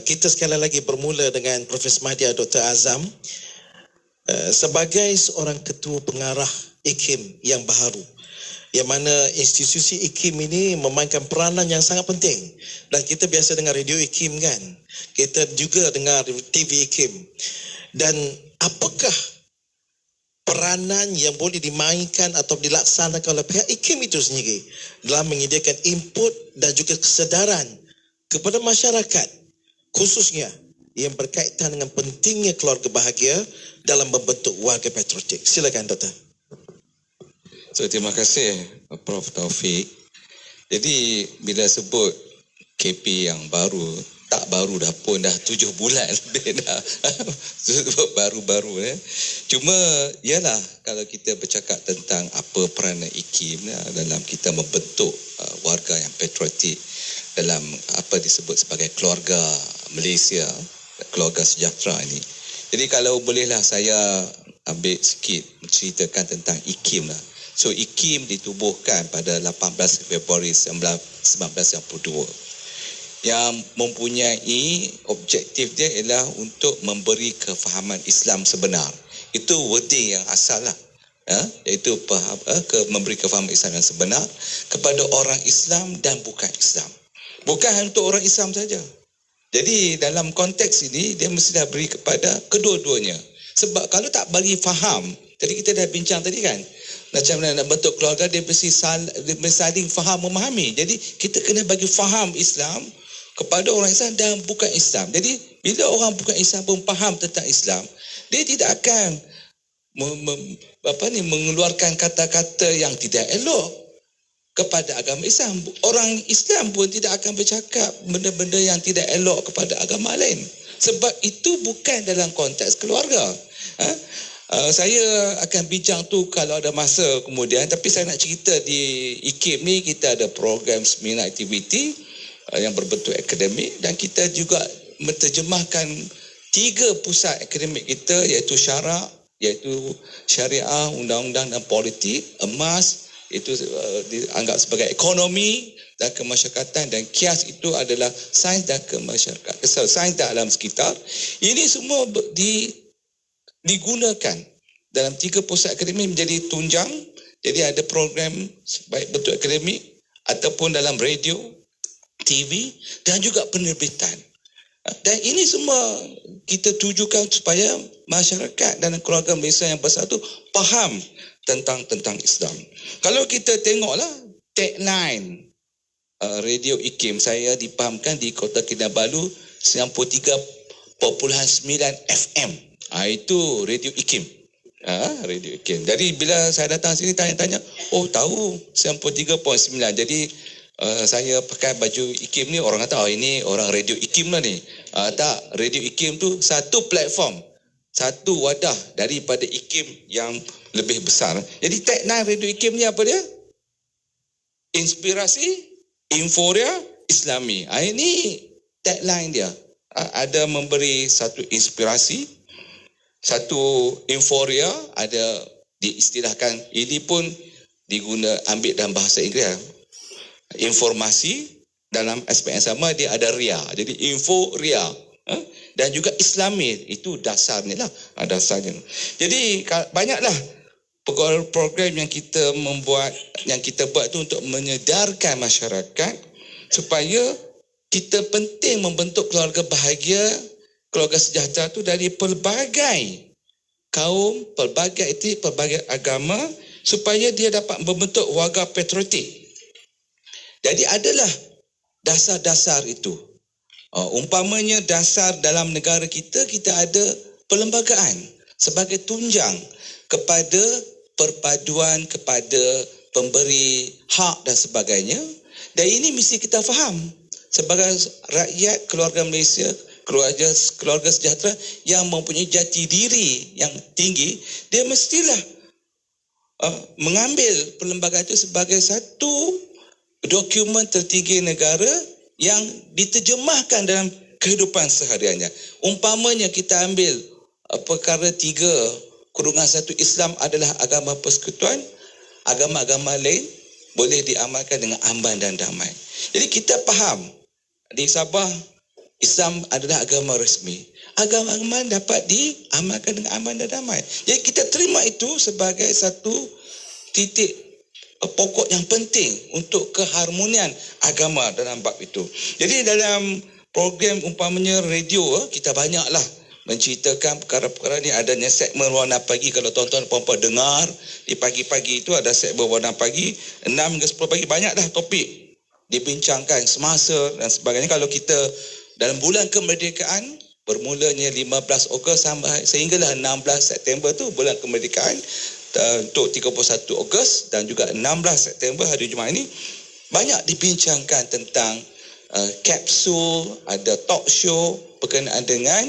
S5: kita sekali lagi bermula dengan Profesor Mahdia Dr. Azam sebagai seorang ketua pengarah IKIM yang baharu, yang mana institusi IKIM ini memainkan peranan yang sangat penting. Dan kita biasa dengar radio IKIM kan, kita juga dengar TV IKIM. Dan apakah peranan yang boleh dimainkan atau dilaksanakan oleh pihak IKIM itu sendiri dalam menyediakan input dan juga kesedaran kepada masyarakat, khususnya yang berkaitan dengan pentingnya keluarga bahagia dalam membentuk warga patriotik? Silakan Doktor.
S6: So terima kasih Prof Taufik. Jadi bila sebut KP yang baru, tak baru dah pun dah 7 bulan lebih dah. Sebut baru-baru Cuma ialah kalau kita bercakap tentang apa peranan IKIM dalam kita membentuk warga yang patriotik dalam apa disebut sebagai keluarga Malaysia, keluarga sejahtera ini. Jadi kalau bolehlah saya ambil sikit menceritakan tentang IKIM lah. So IKIM ditubuhkan pada 18 Februari 1992. Yang mempunyai objektif dia ialah untuk memberi kefahaman Islam sebenar. Itu wording yang asal lah. Iaitu memberi kefahaman Islam yang sebenar kepada orang Islam dan bukan Islam. Bukan hanya untuk orang Islam saja. Jadi dalam konteks ini dia mestilah beri kepada kedua-duanya. Sebab kalau tak bagi faham, tadi kita dah bincang tadi kan, macam mana nak bentuk keluarga, dia mesti saling faham memahami. Jadi kita kena bagi faham Islam kepada orang Islam dan bukan Islam. Jadi bila orang bukan Islam pun faham tentang Islam, dia tidak akan mengeluarkan kata-kata yang tidak elok kepada agama Islam. Orang Islam pun tidak akan bercakap benda-benda yang tidak elok kepada agama lain. Sebab itu bukan dalam konteks keluarga. Saya akan bincang tu kalau ada masa kemudian, tapi saya nak cerita di IKIM ni kita ada program seminar aktiviti yang berbentuk akademik, dan kita juga menterjemahkan 3 pusat akademik kita, iaitu syarak, iaitu syariah, undang-undang dan politik, emas itu dianggap sebagai ekonomi dan kemasyarakatan, dan kias itu adalah sains dan kemasyarakatan, sains dan alam sekitar. Ini semua digunakan dalam 3 pusat akademik menjadi tunjang. Jadi ada program baik bentuk akademik ataupun dalam radio, TV dan juga penerbitan. Dan ini semua kita tujukan supaya masyarakat dan keluarga Malaysia yang besar tu faham tentang Islam. Kalau kita tengoklah tagline radio IKIM, saya dipahamkan di Kota Kinabalu 93.9 FM. Itu radio IKIM. Radio IKIM. Jadi bila saya datang sini tanya-tanya, tahu 93.9. Jadi saya pakai baju IKIM ni, orang kata ini orang radio IKIM lah ni. Tak, radio IKIM tu satu platform, satu wadah daripada IKIM yang lebih besar. Jadi tagline radio IKIM ni apa dia? Inspirasi, Inforia, Islami. Ini tagline dia. Ada memberi satu inspirasi, satu Inforia, ada diistilahkan, ini pun ambil dalam bahasa Inggeris. Informasi dalam aspek yang sama dia ada ria. Jadi info ria. Dan juga Islami, itu dasarnya lah. Dasarnya. Jadi banyaklah program yang kita buat tu untuk menyedarkan masyarakat supaya kita penting membentuk keluarga bahagia, keluarga sejahtera tu dari pelbagai kaum, pelbagai etnik, pelbagai agama, supaya dia dapat membentuk warga patriotik. Jadi adalah dasar-dasar itu. Umpamanya dasar dalam negara kita ada perlembagaan sebagai tunjang kepada perpaduan, kepada pemberi hak dan sebagainya. Dan ini mesti kita faham sebagai rakyat keluarga Malaysia, keluarga sejahtera yang mempunyai jati diri yang tinggi, dia mestilah mengambil perlembagaan itu sebagai satu dokumen tertinggi negara yang diterjemahkan dalam kehidupan sehariannya. Umpamanya kita ambil perkara 3/1 Islam adalah agama persekutuan, agama-agama lain boleh diamalkan dengan aman dan damai. Jadi kita faham di Sabah Islam adalah agama resmi. Agama-agama dapat diamalkan dengan aman dan damai. Jadi kita terima itu sebagai satu titik pokok yang penting untuk keharmonian agama dalam bab itu. Jadi dalam program umpamanya radio, kita banyaklah menceritakan perkara-perkara ni. Adanya segmen Warna Pagi, kalau tuan-tuan dan puan-puan dengar, di pagi-pagi itu ada segmen Warna Pagi 6 hingga 10 pagi, banyaklah topik dibincangkan semasa dan sebagainya. Kalau kita dalam bulan kemerdekaan, bermulanya 15 Ogos sehinggalah 16 September tu bulan kemerdekaan, untuk 31 Ogos dan juga 16 September hari Jumaat ini banyak dibincangkan tentang kapsul, ada talk show berkenaan dengan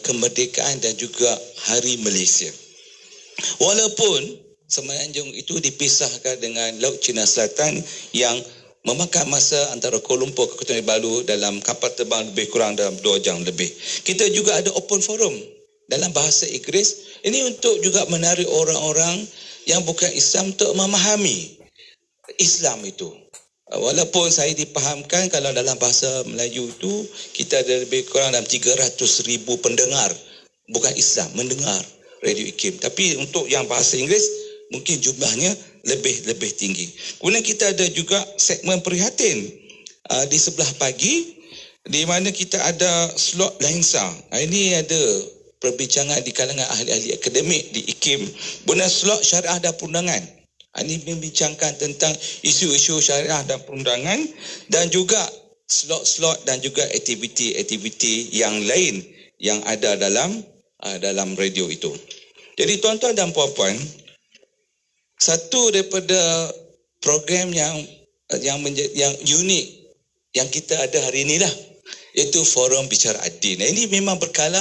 S6: kemerdekaan dan juga Hari Malaysia. Walaupun Semenanjung itu dipisahkan dengan Laut Cina Selatan yang memakan masa antara Kuala Lumpur ke Kota Kinabalu dalam kapal terbang lebih kurang dalam 2 jam lebih. Kita juga ada open forum dalam bahasa Inggeris. Ini untuk juga menarik orang-orang yang bukan Islam untuk memahami Islam itu. Walaupun saya dipahamkan kalau dalam bahasa Melayu itu kita ada lebih kurang dalam 300,000 pendengar bukan Islam mendengar Radio IKIM. Tapi untuk yang bahasa Inggeris mungkin jumlahnya lebih tinggi. Kemudian kita ada juga segmen prihatin di sebelah pagi di mana kita ada slot lensa. Ini ada perbincangan di kalangan ahli-ahli akademik di IKIM. Kemudian slot syariah dan perundangan. Ini membincangkan tentang isu-isu syariah dan perundangan dan juga slot-slot dan juga aktiviti-aktiviti yang lain yang ada dalam radio itu. Jadi tuan-tuan dan puan-puan, satu daripada program yang unik yang kita ada hari inilah iaitu Forum Bicara Ad-Din. Ini memang berkala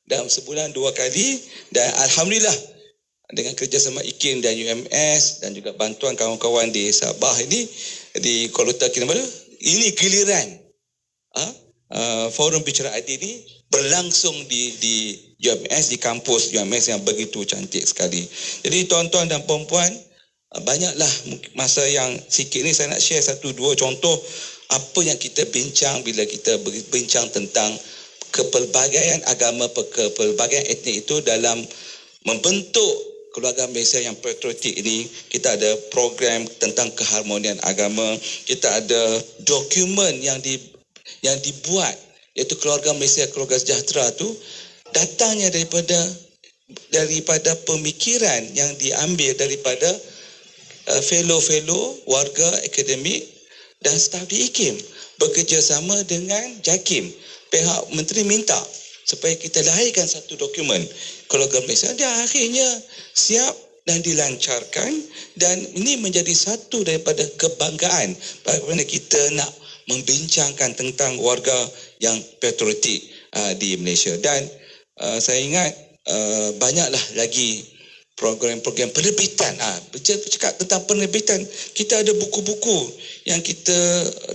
S6: dalam sebulan 2 kali dan alhamdulillah dengan kerjasama IKIM dan UMS dan juga bantuan kawan-kawan di Sabah ini di Kota Kinabalu, ini giliran Forum Bicara Ad-Din ini berlangsung di UMS, di kampus UMS yang begitu cantik sekali. Jadi tuan-tuan dan puan-puan, banyaklah masa yang sikit ni saya nak share 1-2 contoh apa yang kita bincang bila kita bincang tentang kepelbagaian agama, kepelbagaian etnik itu dalam membentuk keluarga Malaysia yang patriotik ini. Kita ada program tentang keharmonian agama, kita ada dokumen yang dibuat iaitu keluarga Malaysia, keluarga sejahtera tu datangnya daripada pemikiran yang diambil daripada fellow warga akademik dan staf di IKIM bekerjasama dengan JAKIM. Pihak menteri minta supaya kita lahirkan satu dokumen keluarga Malaysia dan akhirnya siap dan dilancarkan dan ini menjadi satu daripada kebanggaan bagaimana kita nak membincangkan tentang warga yang patriotik di Malaysia. Dan saya ingat banyaklah lagi program-program penerbitan. Bercakap tentang penerbitan, kita ada buku-buku yang kita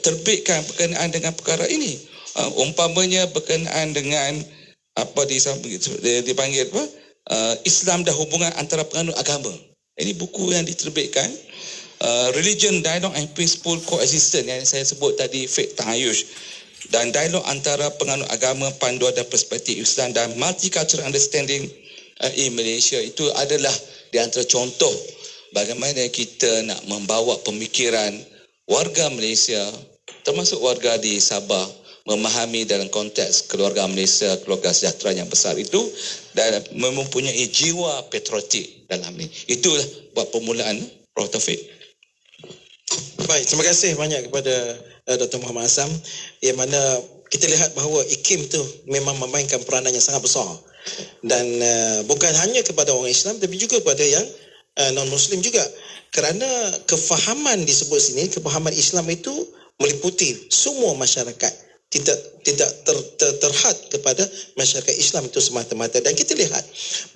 S6: terbitkan berkenaan dengan perkara ini. Umpamanya berkenaan dengan apa dipanggil apa? Islam dan hubungan antara penganut agama. Ini buku yang diterbitkan. Religion, Dialogue and Peaceful Coexistence yang saya sebut tadi, Faith Tahayush, dan dialog antara penganut agama, panduan dan perspektif Islam dan Multicultural Understanding in Malaysia. Itu adalah di antara contoh bagaimana kita nak membawa pemikiran warga Malaysia termasuk warga di Sabah memahami dalam konteks keluarga Malaysia, keluarga sejahtera yang besar itu dan mempunyai jiwa patriotik dalam ini. Itulah buat permulaan Prof. Taufik.
S5: Baik, terima kasih banyak kepada Dr. Muhammad Azam yang mana kita lihat bahawa IKIM tu memang memainkan peranan yang sangat besar dan bukan hanya kepada orang Islam tapi juga kepada yang non-Muslim juga, kerana kefahaman disebut sini, kefahaman Islam itu meliputi semua masyarakat, tidak terhad kepada masyarakat Islam itu semata-mata. Dan kita lihat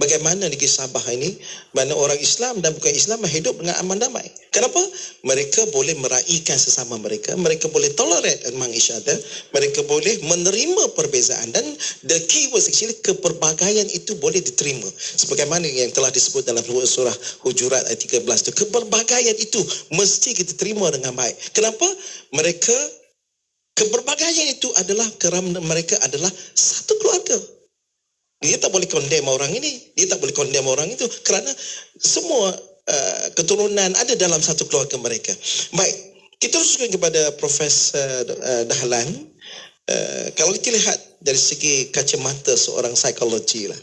S5: bagaimana negeri Sabah ini, mana orang Islam dan bukan Islam hidup dengan aman damai. Kenapa? Mereka boleh meraihkan sesama mereka, mereka boleh tolerate among each other, mereka boleh menerima perbezaan, dan the key was actually keperbagaian itu boleh diterima. Sebagaimana yang telah disebut dalam surah Hujurat ayat 13 itu, keperbagaian itu mesti kita terima dengan baik. Kenapa? Keperbagaian itu adalah kerana mereka adalah satu keluarga. Dia tak boleh condemn orang ini, dia tak boleh condemn orang itu, kerana semua keturunan ada dalam satu keluarga mereka. Baik, kita teruskan kepada Profesor Dahlan. Kalau kita lihat dari segi kacamata seorang psikologi lah,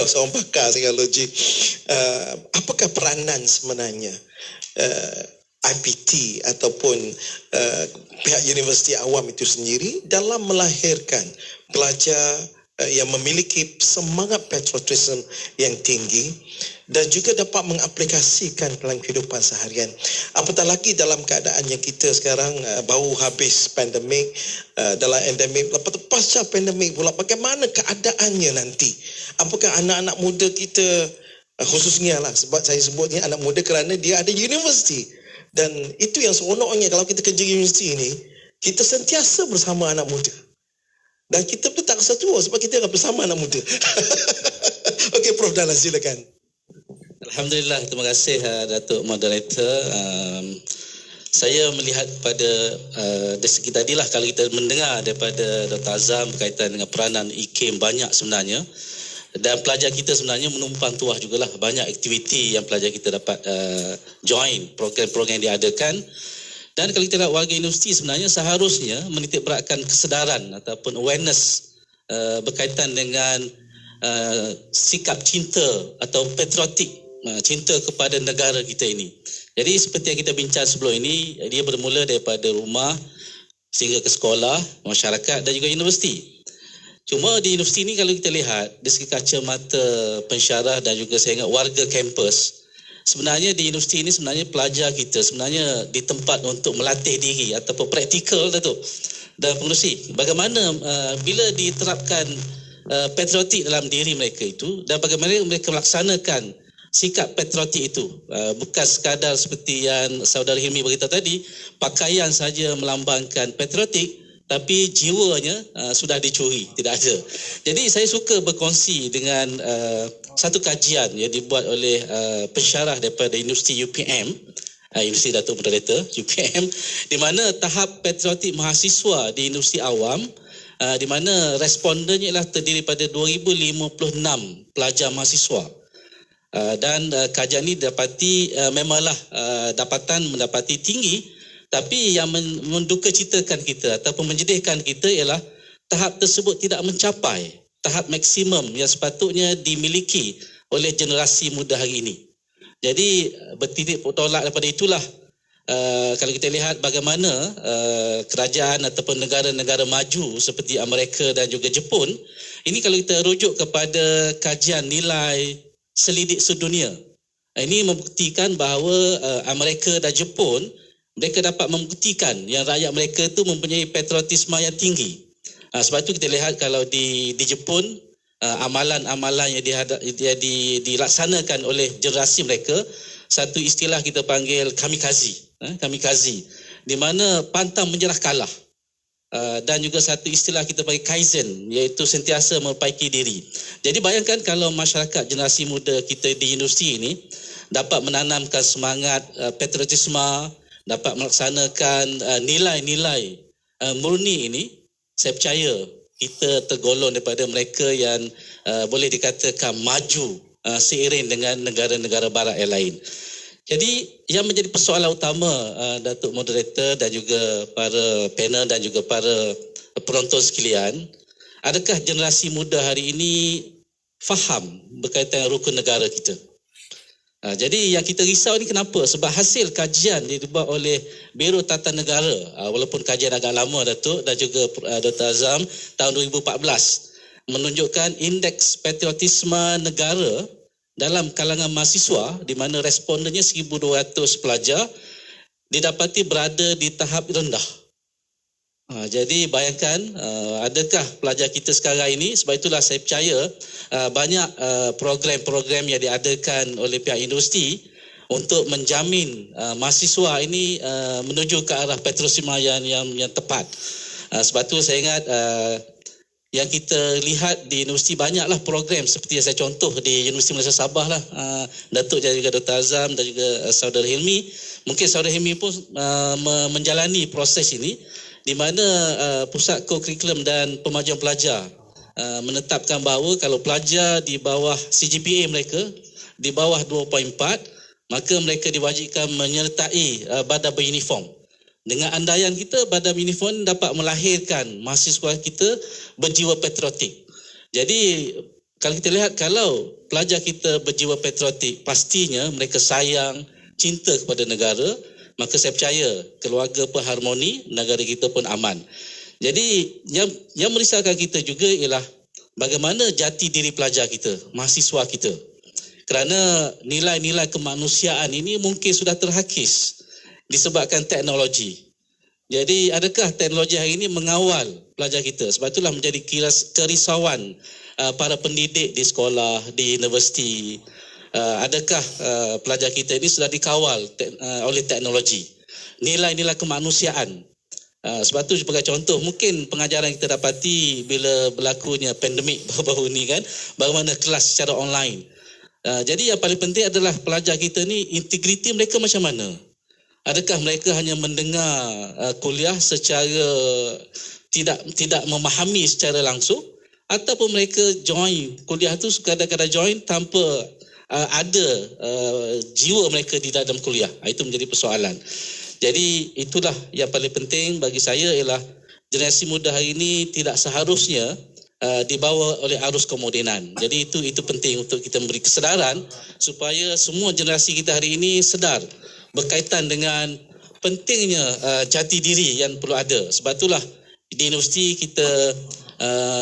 S5: seorang pakar psikologi, apakah peranan sebenarnya IPT ataupun pihak universiti awam itu sendiri dalam melahirkan pelajar yang memiliki semangat patriotisme yang tinggi dan juga dapat mengaplikasikan dalam kehidupan seharian. Apatah lagi dalam keadaan yang kita sekarang baru habis pandemik, dalam endemik, lepas tu pasca pandemik pula, bagaimana keadaannya nanti? Apakah anak-anak muda kita, khususnya lah sebab saya sebutnya anak muda kerana dia ada universiti, dan itu yang seronoknya kalau kita kerja universiti ni, kita sentiasa bersama anak muda. Dan kita pun tak rasa tua sebab kita akan bersama anak muda. Okey, Prof. Dahlan, silakan.
S7: Alhamdulillah, terima kasih Datuk Moderator. Saya melihat pada dari segi tadilah, kalau kita mendengar daripada Dr. Azam berkaitan dengan peranan IKIM banyak sebenarnya, dan pelajar kita sebenarnya menumpang tuah jugalah, banyak aktiviti yang pelajar kita dapat join, program-program yang diadakan. Dan kalau kita lihat warga universiti sebenarnya seharusnya menitik beratkan kesedaran ataupun awareness berkaitan dengan sikap cinta atau patriotik, cinta kepada negara kita ini. Jadi seperti yang kita bincang sebelum ini, dia bermula daripada rumah sehingga ke sekolah, masyarakat dan juga universiti. Cuma di universiti ini kalau kita lihat dari segi kacamata pensyarah dan juga saya ingat warga kampus, sebenarnya di universiti ini sebenarnya pelajar kita sebenarnya di tempat untuk melatih diri ataupun praktikal, Datuk dan pengerusi. Bagaimana bila diterapkan patriotik dalam diri mereka itu, dan bagaimana mereka melaksanakan sikap patriotik itu. Bukan sekadar seperti yang Saudara Hilmi beritahu tadi, pakaian saja melambangkan patriotik, tapi jiwanya sudah dicuri, tidak ada. Jadi saya suka berkongsi dengan satu kajian yang dibuat oleh pensyarah daripada Universiti UPM, Universiti Datuk Moderator UPM, di mana tahap patriotik mahasiswa di Universiti Awam, di mana respondennya ialah terdiri pada 2056 pelajar mahasiswa. Dan kajian ini dapati memanglah dapatan mendapati tinggi, tapi yang mendukacitakan kita ataupun menjedihkan kita ialah tahap tersebut tidak mencapai tahap maksimum yang sepatutnya dimiliki oleh generasi muda hari ini. Jadi bertitik tolak daripada itulah, kalau kita lihat bagaimana kerajaan ataupun negara-negara maju seperti Amerika dan juga Jepun, ini kalau kita rujuk kepada kajian nilai selidik sedunia, ini membuktikan bahawa Amerika dan Jepun, mereka dapat membuktikan yang rakyat mereka itu mempunyai patriotisme yang tinggi. Sebab itu kita lihat kalau di Jepun, amalan-amalan yang dilaksanakan oleh generasi mereka, satu istilah kita panggil kamikaze, di mana pantang menyerah kalah. Dan juga satu istilah kita panggil kaizen, iaitu sentiasa memperbaiki diri. Jadi bayangkan kalau masyarakat generasi muda kita di universiti ini dapat menanamkan semangat patriotisme, dapat melaksanakan nilai-nilai murni ini, saya percaya kita tergolong daripada mereka yang boleh dikatakan maju seiring dengan negara-negara barat yang lain. Jadi yang menjadi persoalan utama Datuk Moderator dan juga para panel dan juga para penonton sekalian, adakah generasi muda hari ini faham berkaitan dengan rukun negara kita? Jadi yang kita risau ni kenapa? Sebab hasil kajian yang dibuat oleh Biro Tata Negara, walaupun kajian agak lama Datuk dan juga Dr. Azam tahun 2014, menunjukkan indeks patriotisme negara dalam kalangan mahasiswa, di mana respondennya 1,200 pelajar, didapati berada di tahap rendah. Jadi bayangkan adakah pelajar kita sekarang ini, sebab itulah saya percaya banyak program-program yang diadakan oleh pihak universiti untuk menjamin mahasiswa ini menuju ke arah patriotisme yang tepat. Sebab itu saya ingat yang kita lihat di universiti banyaklah program seperti yang saya contoh di Universiti Malaysia Sabah lah, Datuk dan juga Dr. Azam dan juga Saudara Hilmi. Mungkin Saudara Hilmi pun menjalani proses ini, di mana Pusat Kurikulum dan Pemajuan Pelajar menetapkan bahawa kalau pelajar di bawah CGPA mereka di bawah 2.4, maka mereka diwajibkan menyertai badan beruniform. Dengan andaian kita, badan beruniform dapat melahirkan mahasiswa kita berjiwa patriotik. Jadi kalau kita lihat, kalau pelajar kita berjiwa patriotik, pastinya mereka sayang, cinta kepada negara, maka saya percaya keluarga pun harmoni, negara kita pun aman. Jadi yang merisaukan kita juga ialah bagaimana jati diri pelajar kita, mahasiswa kita. Kerana nilai-nilai kemanusiaan ini mungkin sudah terhakis disebabkan teknologi. Jadi adakah teknologi hari ini mengawal pelajar kita? Sebab itulah menjadi kerisauan para pendidik di sekolah, di universiti. Adakah pelajar kita ini sudah dikawal oleh teknologi? Nilai-nilai kemanusiaan. Sebab itu sebagai contoh, mungkin pengajaran kita dapati bila berlakunya pandemik baru-baru ni kan, bagaimana kelas secara online. Jadi yang paling penting adalah pelajar kita ni integriti mereka macam mana? Adakah mereka hanya mendengar kuliah secara tidak memahami secara langsung, ataupun mereka join kuliah tu kadang-kadang join tanpa ada jiwa mereka di dalam kuliah? Itu menjadi persoalan. Jadi itulah yang paling penting bagi saya ialah generasi muda hari ini tidak seharusnya dibawa oleh arus kemodenan. Jadi itu penting untuk kita memberi kesedaran supaya semua generasi kita hari ini sedar berkaitan dengan pentingnya jati diri yang perlu ada. Sebab itulah di universiti kita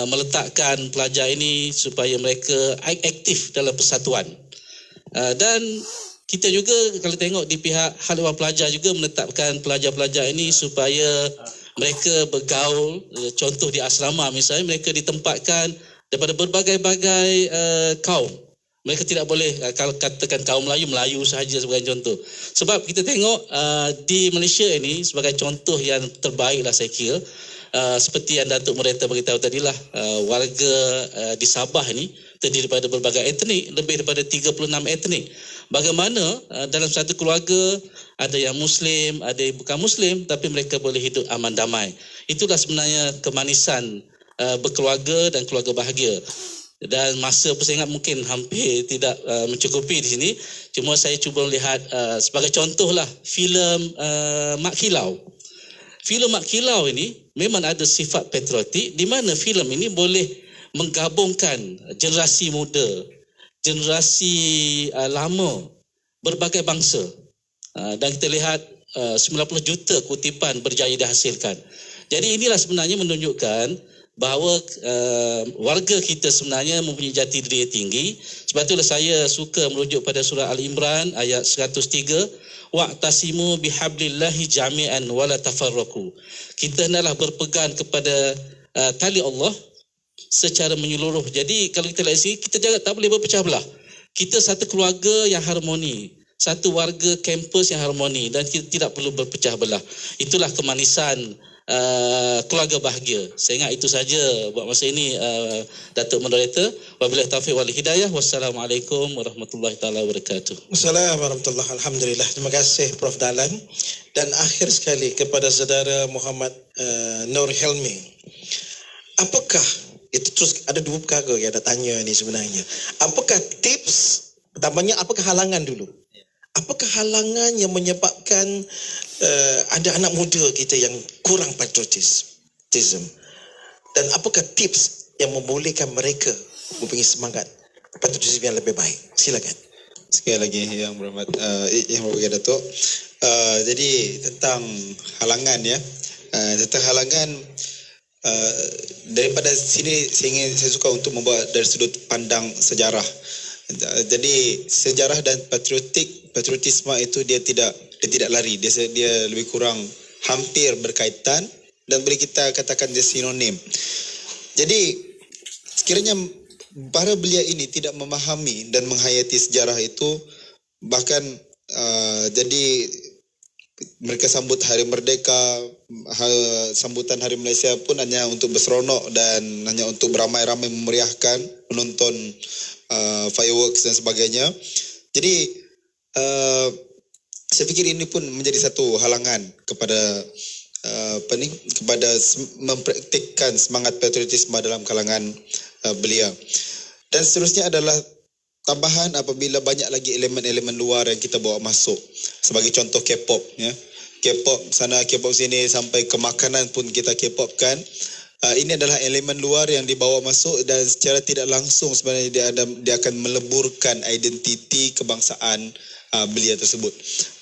S7: meletakkan pelajar ini supaya mereka aktif dalam persatuan. Dan kita juga kalau tengok di pihak hal ehwal pelajar juga menetapkan pelajar-pelajar ini supaya mereka bergaul. Contoh di asrama misalnya, mereka ditempatkan daripada berbagai-bagai kaum. Mereka tidak boleh kalau katakan kaum Melayu sahaja sebagai contoh. Sebab kita tengok di Malaysia ini sebagai contoh yang terbaiklah saya kira, seperti yang Datuk Mereta beritahu tadilah, warga di Sabah ini terdiri daripada berbagai etnik, lebih daripada 36 etnik. Bagaimana dalam satu keluarga ada yang Muslim, ada yang bukan Muslim, tapi mereka boleh hidup aman damai. Itulah sebenarnya kemanisan berkeluarga dan keluarga bahagia. Dan masa saya ingat mungkin hampir tidak mencukupi di sini. Cuma saya cuba melihat sebagai contohlah filem Mak Kilau. Filem Mak Kilau ini memang ada sifat patriotik, di mana filem ini boleh menggabungkan generasi muda, generasi lama, berbagai bangsa. Dan kita lihat 90 juta kutipan berjaya dihasilkan. Jadi inilah sebenarnya menunjukkan bahawa warga kita sebenarnya mempunyai jati diri tinggi. Sebab itulah saya suka merujuk pada surah Al-Imran ayat 103, wa'tasimu bihablillahi jami'an wala tafarraqu. Kita hendaklah berpegang kepada tali Allah secara menyeluruh. Jadi kalau kita lihat sini, kita jangan tak boleh berpecah belah. Kita satu keluarga yang harmoni, satu warga kampus yang harmoni, dan kita tidak perlu berpecah belah. Itulah kemanisan keluarga bahagia. Saya ingat itu saja buat masa ini, Datuk Moderator. Wabillahi taufiq wal hidayah. Wassalamualaikum warahmatullahi taala wabarakatuh.
S5: Assalamualaikum warahmatullahi wabarakatuh. Alhamdulillah. Terima kasih Prof Dahlan. Dan akhir sekali kepada saudara Muhammad Nur Helmi. Apakah itu, terus ada dua perkara yang ada tanya ni sebenarnya. Apakah tips, pertamanya apakah halangan dulu? Apakah halangan yang menyebabkan ada anak muda kita yang kurang patriotism? Dan apakah tips yang membolehkan mereka mempunyai semangat patriotism yang lebih baik? Silakan.
S8: Sekali lagi yang berhormat yang berbahagia Datuk. Jadi tentang halangan ya. Tentang halangan daripada sini saya suka untuk membuat dari sudut pandang sejarah. Jadi sejarah dan patriotisme itu dia tidak lari, dia lebih kurang hampir berkaitan dan boleh kita katakan dia sinonim. Jadi sekiranya para belia ini tidak memahami dan menghayati sejarah itu, bahkan jadi mereka sambut Hari Merdeka, sambutan Hari Malaysia pun hanya untuk berseronok dan hanya untuk beramai-ramai memeriahkan, menonton fireworks dan sebagainya. Jadi saya fikir ini pun menjadi satu halangan kepada kepada mempraktikkan semangat patriotisme dalam kalangan belia. Dan seterusnya adalah tambahan apabila banyak lagi elemen-elemen luar yang kita bawa masuk. Sebagai contoh K-pop ya. K-pop sana, K-pop sini, sampai ke makanan pun kita K-popkan. Ini adalah elemen luar yang dibawa masuk dan secara tidak langsung sebenarnya dia akan meleburkan identiti kebangsaan belia tersebut,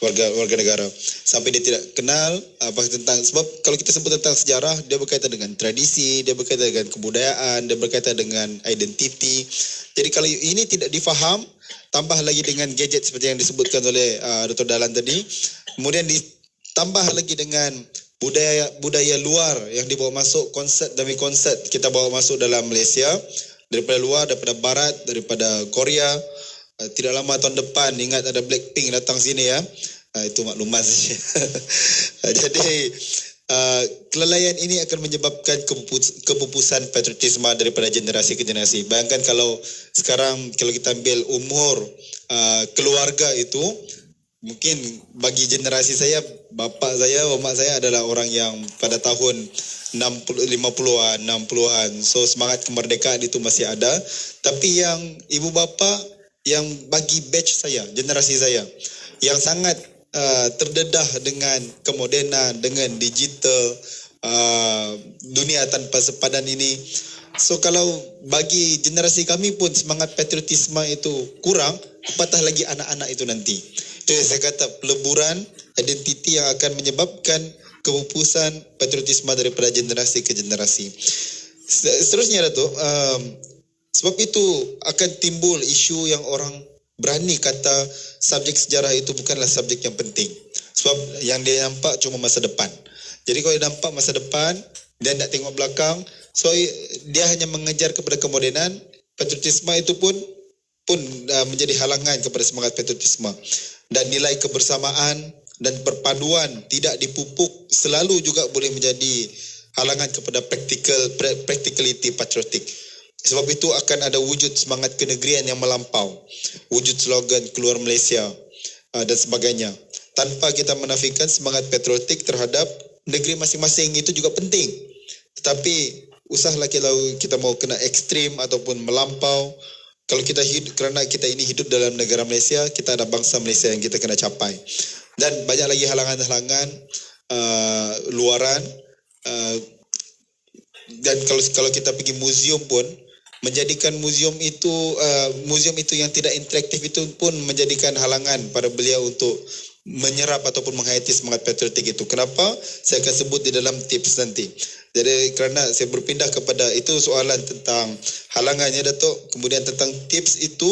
S8: warga negara, sampai dia tidak kenal apa tentang, sebab kalau kita sebut tentang sejarah, dia berkaitan dengan tradisi, dia berkaitan dengan kebudayaan, dia berkaitan dengan identiti. Jadi kalau ini tidak difaham, tambah lagi dengan gadget seperti yang disebutkan oleh Dr. Dahlan tadi, kemudian ditambah lagi dengan budaya luar yang dibawa masuk, konsert demi konsert kita bawa masuk dalam Malaysia, daripada luar, daripada barat, daripada Korea. Tidak lama tahun depan, ingat ada Blackpink datang sini ya. Itu maklumat saja. Jadi kelalaian ini akan menyebabkan kepupusan patriotisme daripada generasi ke generasi. Bayangkan kalau sekarang, kalau kita ambil umur keluarga itu, mungkin bagi generasi saya, bapa saya, mak saya adalah orang yang pada tahun 50-an, 60-an. So semangat kemerdekaan itu masih ada. Tapi yang ibu bapa, yang bagi batch saya, generasi saya, yang sangat terdedah dengan kemodenan, dengan digital, dunia tanpa sepadan ini. So kalau bagi generasi kami pun semangat patriotisme itu kurang, apatah lagi anak-anak itu nanti. Itu yang saya kata, peleburan identiti yang akan menyebabkan kepupusan patriotisme daripada generasi ke generasi. Seterusnya Datuk, sebab itu akan timbul isu yang orang berani kata subjek sejarah itu bukanlah subjek yang penting. Sebab yang dia nampak cuma masa depan. Jadi kalau dia nampak masa depan, dia tak tengok belakang, so dia hanya mengejar kepada kemodenan, patriotisme itu pun menjadi halangan kepada semangat patriotisme. Dan nilai kebersamaan dan perpaduan tidak dipupuk selalu juga boleh menjadi halangan kepada practicality patriotik. Sebab itu akan ada wujud semangat kenegerian yang melampau, wujud slogan keluar Malaysia dan sebagainya. Tanpa kita menafikan semangat patriotik terhadap negeri masing-masing itu juga penting. Tetapi usahlah kalau kita mau kena ekstrim ataupun melampau. Kalau kita hidup, kerana kita ini hidup dalam negara Malaysia, kita ada bangsa Malaysia yang kita kena capai. Dan banyak lagi halangan-halangan luaran. Dan kalau kita pergi museum pun, menjadikan museum itu yang tidak interaktif itu pun menjadikan halangan pada beliau untuk menyerap ataupun menghayati semangat patriotik itu. Kenapa? Saya akan sebut di dalam tips nanti. Jadi kerana saya berpindah kepada itu soalan tentang halangannya Datuk, kemudian tentang tips itu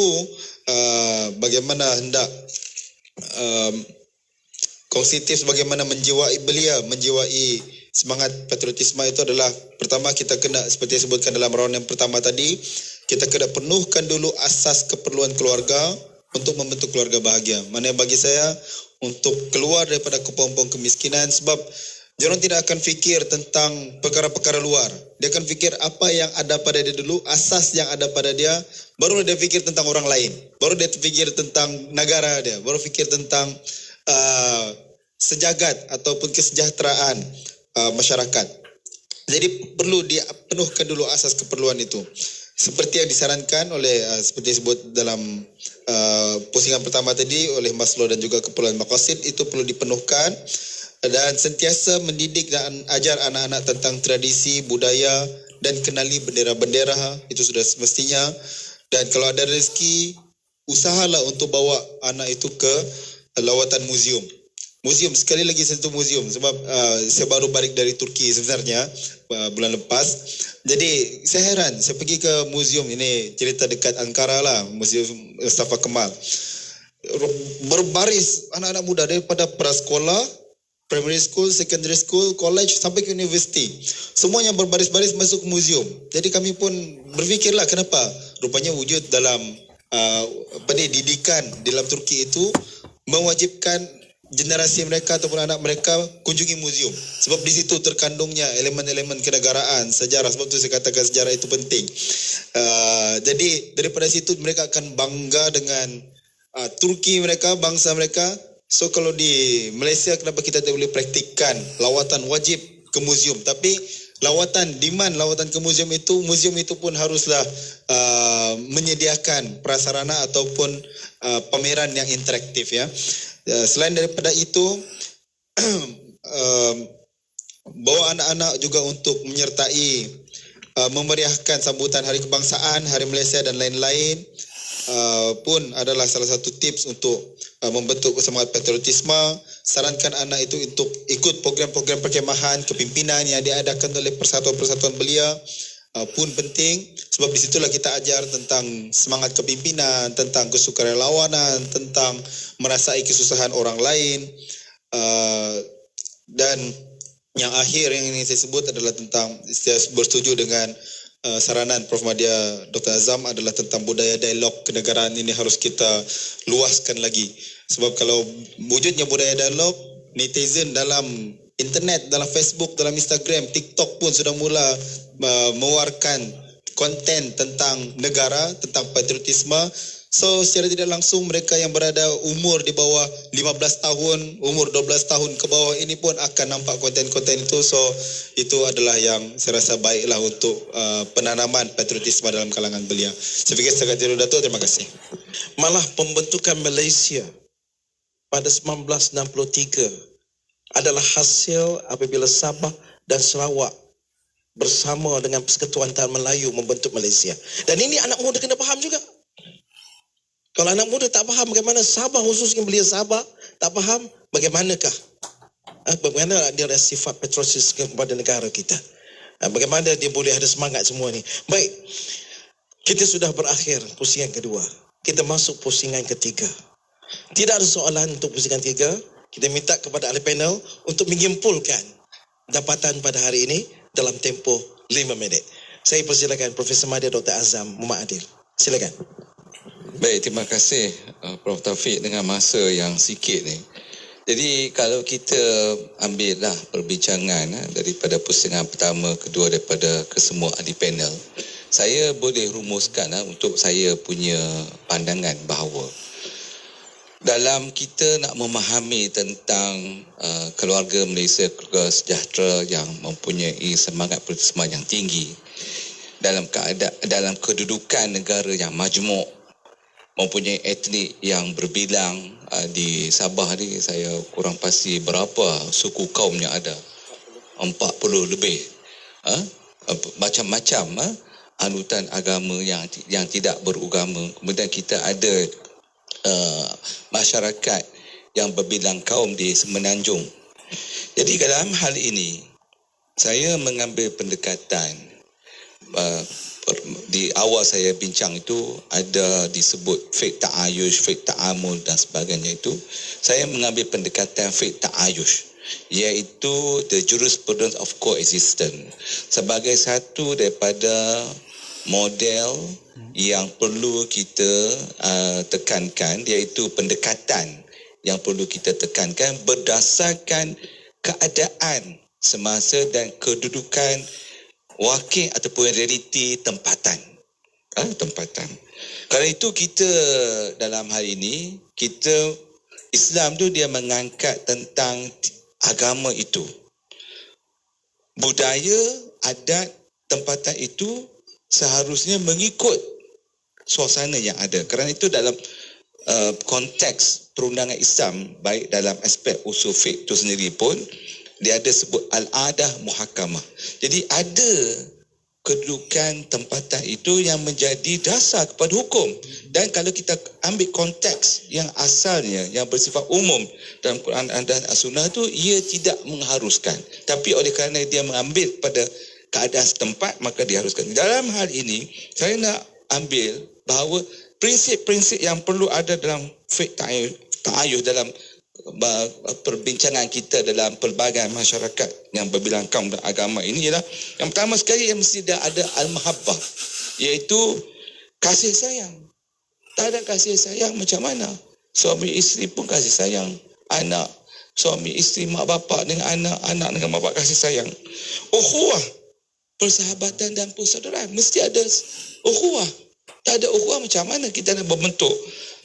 S8: bagaimana hendak kongsi tips bagaimana menjiwai semangat patriotisme itu adalah, pertama kita kena, seperti yang sebutkan dalam round yang pertama tadi, kita kena penuhkan dulu asas keperluan keluarga untuk membentuk keluarga bahagia. Mana bagi saya, untuk keluar daripada kepompong kemiskinan, sebab diorang tidak akan fikir tentang perkara-perkara luar. Dia akan fikir apa yang ada pada dia dulu, asas yang ada pada dia, baru dia fikir tentang orang lain, baru dia fikir tentang negara dia, baru fikir tentang sejagat ataupun kesejahteraan masyarakat. Jadi perlu dipenuhkan dulu asas keperluan itu. Seperti yang disarankan oleh seperti disebut dalam pusingan pertama tadi oleh Maslow dan juga keperluan maqasid, itu perlu dipenuhkan, dan sentiasa mendidik dan ajar anak-anak tentang tradisi, budaya dan kenali bendera-bendera, itu sudah semestinya. Dan kalau ada rezeki, usahalah untuk bawa anak itu ke lawatan museum. Sekali lagi sentuh museum, sebab saya baru balik dari Turki sebenarnya bulan lepas. Jadi saya heran, saya pergi ke museum ini, cerita dekat Ankara lah, Museum Mustafa Kemal. Berbaris anak-anak muda daripada prasekolah, primary school, secondary school, college sampai ke universiti. Semuanya berbaris-baris masuk ke museum. Jadi kami pun berfikirlah kenapa? Rupanya wujud dalam didikan dalam Turki itu mewajibkan generasi mereka ataupun anak mereka kunjungi museum. Sebab di situ terkandungnya elemen-elemen kenegaraan, sejarah. Sebab itu saya katakan sejarah itu penting. Jadi daripada situ mereka akan bangga dengan Turki mereka, bangsa mereka. So kalau di Malaysia, kenapa kita tak boleh praktikkan lawatan wajib ke museum? Tapi lawatan ke museum itu pun haruslah menyediakan prasarana ataupun pameran yang interaktif ya. Selain daripada itu, bawa anak-anak juga untuk menyertai memeriahkan sambutan Hari Kebangsaan, Hari Malaysia dan lain-lain. pun adalah salah satu tips untuk membentuk semangat patriotisme. Sarankan anak itu untuk ikut program-program perkemahan kepimpinan yang diadakan oleh persatuan-persatuan belia pun penting, sebab di situlah kita ajar tentang semangat kepimpinan, tentang kesukarelawanan, tentang merasai kesusahan orang lain. Dan yang akhir yang ingin saya sebut adalah tentang, saya bersetuju dengan saranan Prof. Madya Dr. Azam adalah tentang budaya dialog kenegaraan ini harus kita luaskan lagi. Sebab kalau wujudnya budaya dialog, netizen dalam internet, dalam Facebook, dalam Instagram, TikTok pun sudah mula mengeluarkan konten tentang negara, tentang patriotisme. So secara tidak langsung mereka yang berada umur di bawah 15 tahun, umur 12 tahun ke bawah ini pun akan nampak konten-konten itu. So itu adalah yang saya rasa baiklah untuk penanaman patriotisme dalam kalangan belia. Saya fikir setakat itu Datuk, terima kasih.
S5: Malah pembentukan Malaysia pada 1963 adalah hasil apabila Sabah dan Sarawak bersama dengan Persekutuan Tan Melayu membentuk Malaysia. Dan ini anak muda kena faham juga. Kalau anak muda tak faham bagaimana Sabah, khususnya belia Sabah, tak faham bagaimanakah bagaimana dia ada sifat patriotis kepada negara kita. Bagaimana dia boleh ada semangat semua ni. Baik, kita sudah berakhir pusingan kedua. Kita masuk pusingan ketiga. Tidak ada soalan untuk pusingan ketiga. Kita minta kepada ahli panel untuk menyimpulkan dapatan pada hari ini dalam tempoh 5 minit. Saya persilakan Profesor Madya Dr. Azam Muhammad Adil. Silakan.
S6: Baik, terima kasih Prof. Taufik dengan masa yang sikit ni. Jadi kalau kita ambillah perbincangan daripada pusingan pertama, kedua daripada kesemua ahli panel, saya boleh rumuskan untuk saya punya pandangan bahawa dalam kita nak memahami tentang keluarga Malaysia, keluarga sejahtera yang mempunyai semangat patriotisme yang tinggi dalam kedudukan negara yang majmuk, mempunyai etnik yang berbilang. Di Sabah ni saya kurang pasti berapa suku kaum yang ada, 40 lebih, macam-macam anutan agama yang tidak beragama. Kemudian kita ada masyarakat yang berbilang kaum di Semenanjung. Jadi dalam hal ini saya mengambil pendekatan, di awal saya bincang itu ada disebut fiqh ta'ayush, fiqh ta'amul dan sebagainya itu. Saya mengambil pendekatan fiqh ta'ayush, iaitu the jurisprudence of coexistence sebagai satu daripada model yang perlu kita tekankan, iaitu pendekatan yang perlu kita tekankan berdasarkan keadaan semasa dan kedudukan wakil ataupun realiti tempatan. Kerana itu kita dalam hal ini, Islam tu dia mengangkat tentang agama itu, budaya, adat tempatan itu seharusnya mengikut suasana yang ada. Kerana itu dalam konteks perundangan Islam, baik dalam aspek usul fiqh itu sendiri pun, dia ada sebut al-adah muhakamah. Jadi ada kedudukan tempatan itu yang menjadi dasar kepada hukum. Dan kalau kita ambil konteks yang asalnya, yang bersifat umum dalam Quran dan As-Sunnah itu, ia tidak mengharuskan. Tapi oleh kerana dia mengambil pada keadaan setempat, maka diharuskan. Dalam hal ini, saya nak ambil bahawa prinsip-prinsip yang perlu ada dalam fiqh ta'ayuh dalam perbincangan kita dalam pelbagai masyarakat yang berbilang kaum dan agama ini ialah, yang pertama sekali yang mesti ada al-mahabbah, iaitu kasih sayang. Tak ada kasih sayang macam mana? Suami isteri pun kasih sayang, anak, suami isteri, mak bapak dengan anak, anak dengan mak bapak kasih sayang. Ukhuwah, persahabatan dan persaudaraan, mesti ada ukhuwah. Tak ada ukhuwah, macam mana kita nak membentuk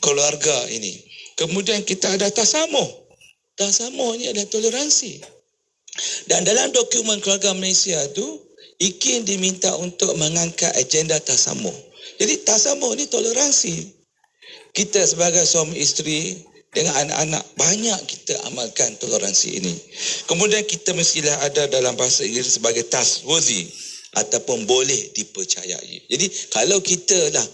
S6: keluarga ini? Kemudian kita ada tasamuh. Tasamuh ini adalah toleransi. Dan dalam dokumen keluarga Malaysia itu, IKIN diminta untuk mengangkat agenda tasamuh. Jadi tasamuh ini toleransi. Kita sebagai suami isteri dengan anak-anak, banyak kita amalkan toleransi ini. Kemudian kita mestilah ada dalam bahasa Inggeris sebagai trustworthy.
S9: ataupun boleh dipercayai. Jadi kalau kita dah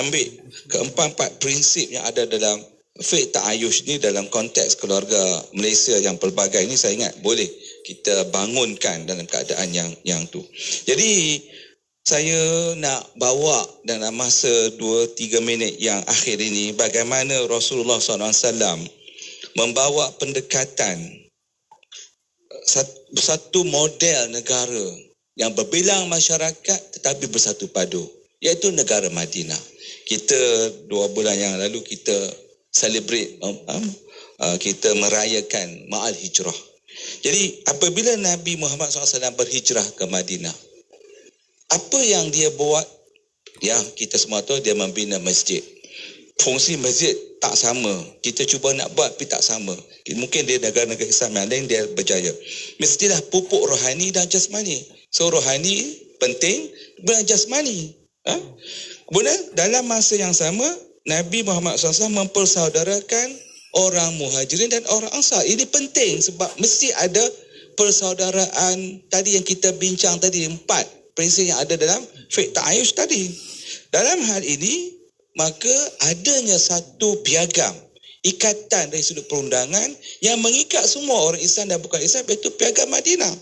S9: ambil keempat-empat prinsip yang ada dalam fiqh ta'ayush ni dalam konteks keluarga Malaysia yang pelbagai ni, saya ingat boleh kita bangunkan dalam keadaan yang tu. Jadi saya nak bawa dalam masa 2-3 minit yang akhir ini bagaimana Rasulullah SAW membawa pendekatan satu model negara yang berbilang masyarakat tetapi bersatu padu, iaitu negara Madinah. Kita 2 bulan yang lalu kita celebrate, kita merayakan Ma'al Hijrah. Jadi apabila Nabi Muhammad SAW berhijrah ke Madinah, apa yang dia buat? Ya, kita semua tahu dia membina masjid. Fungsi masjid tak sama. Kita cuba nak buat tapi tak sama. Mungkin dia negara-negara Islam yang lain dia berjaya. Mestilah pupuk rohani dan jasmani. So rohani penting, kemudian jasmani. Kemudian dalam masa yang sama, Nabi Muhammad SAW mempersaudarakan orang Muhajirin dan orang Ansar. Ini penting sebab mesti ada persaudaraan tadi yang kita bincang tadi, 4 prinsip yang ada dalam fiqh ta'ayush tadi. Dalam hal ini, maka adanya satu piagam, ikatan dari sudut perundangan yang mengikat semua orang Islam dan bukan Islam, iaitu piagam Madinah.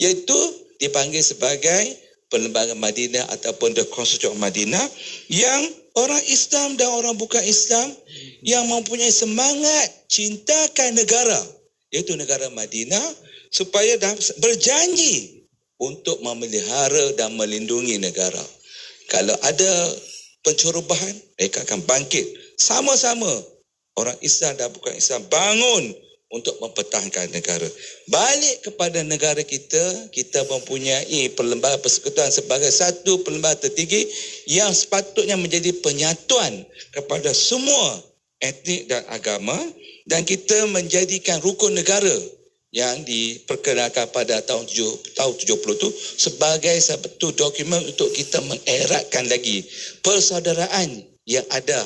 S9: Iaitu dipanggil sebagai Perlembagaan Madinah ataupun The Constitution of Madinah, yang orang Islam dan orang bukan Islam yang mempunyai semangat cintakan negara, iaitu negara Madinah, supaya berjanji untuk memelihara dan melindungi negara. Kalau ada pencerobohan, mereka akan bangkit sama-sama, orang Islam dan bukan Islam, bangun untuk mempertahankan negara. Balik kepada negara kita, kita mempunyai perlembagaan persekutuan sebagai satu perlembagaan tertinggi yang sepatutnya menjadi penyatuan kepada semua etnik dan agama, dan kita menjadikan rukun negara yang diperkenalkan pada tahun 70 itu sebagai satu dokumen untuk kita mengeratkan lagi persaudaraan yang ada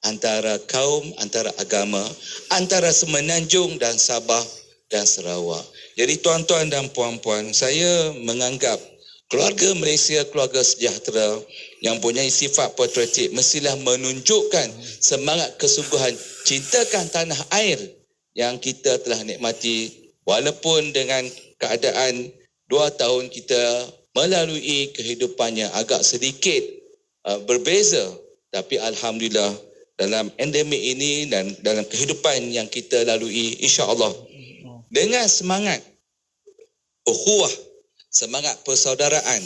S9: antara kaum, antara agama, antara Semenanjung dan Sabah dan Sarawak. Jadi tuan-tuan dan puan-puan, saya menganggap keluarga Malaysia, keluarga sejahtera yang mempunyai sifat patriotik mestilah menunjukkan semangat kesungguhan cintakan tanah air yang kita telah nikmati, walaupun dengan keadaan 2 tahun kita melalui kehidupan yang agak sedikit berbeza, tapi alhamdulillah dalam endemik ini dan dalam kehidupan yang kita lalui, insya-Allah dengan semangat ukhuwah, semangat persaudaraan